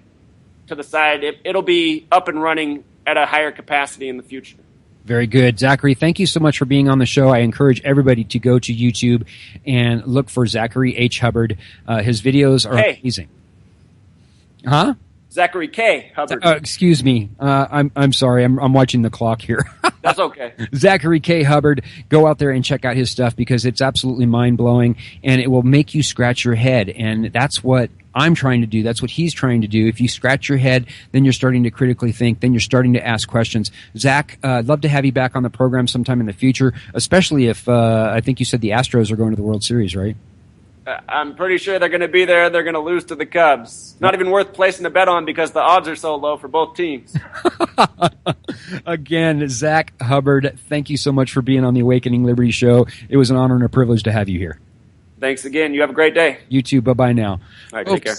to the side. It'll be up and running at a higher capacity in the future. Very good. Zachary, thank you so much for being on the show. I encourage everybody to go to YouTube and look for Zachary H. Hubbard. His videos are amazing. Huh? Zachary K. Hubbard. Excuse me. I'm sorry. I'm watching the clock here. That's okay. Zachary K. Hubbard. Go out there and check out his stuff because it's absolutely mind-blowing, and it will make you scratch your head, and that's what I'm trying to do. That's what he's trying to do. If you scratch your head, then you're starting to critically think. Then you're starting to ask questions. Zach, I'd love to have you back on the program sometime in the future, especially if I think you said the Astros are going to the World Series, right? I'm pretty sure they're going to be there. They're going to lose to the Cubs. Not even worth placing a bet on because the odds are so low for both teams. Again, Zach Hubbard, thank you so much for being on the Awakening Liberty Show. It was an honor and a privilege to have you here. Thanks again. You have a great day. You too. Bye-bye now. All right, take care.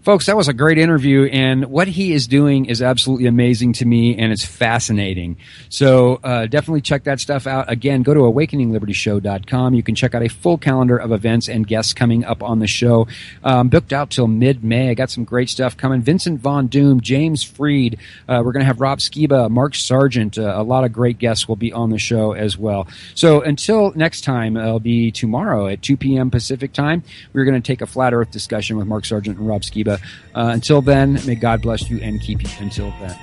Folks, that was a great interview, and what he is doing is absolutely amazing to me, and it's fascinating. So definitely check that stuff out. Again, go to awakeninglibertyshow.com. You can check out a full calendar of events and guests coming up on the show. Booked out till mid-May. I got some great stuff coming. Vincent Von Doom, James Freed. We're going to have Rob Skiba, Mark Sargent. A lot of great guests will be on the show as well. So until next time, it'll be tomorrow at 2 p.m. Pacific time. We're going to take a flat earth discussion with Mark Sargent and Rob Skiba. Until then, may God bless you and keep you until then.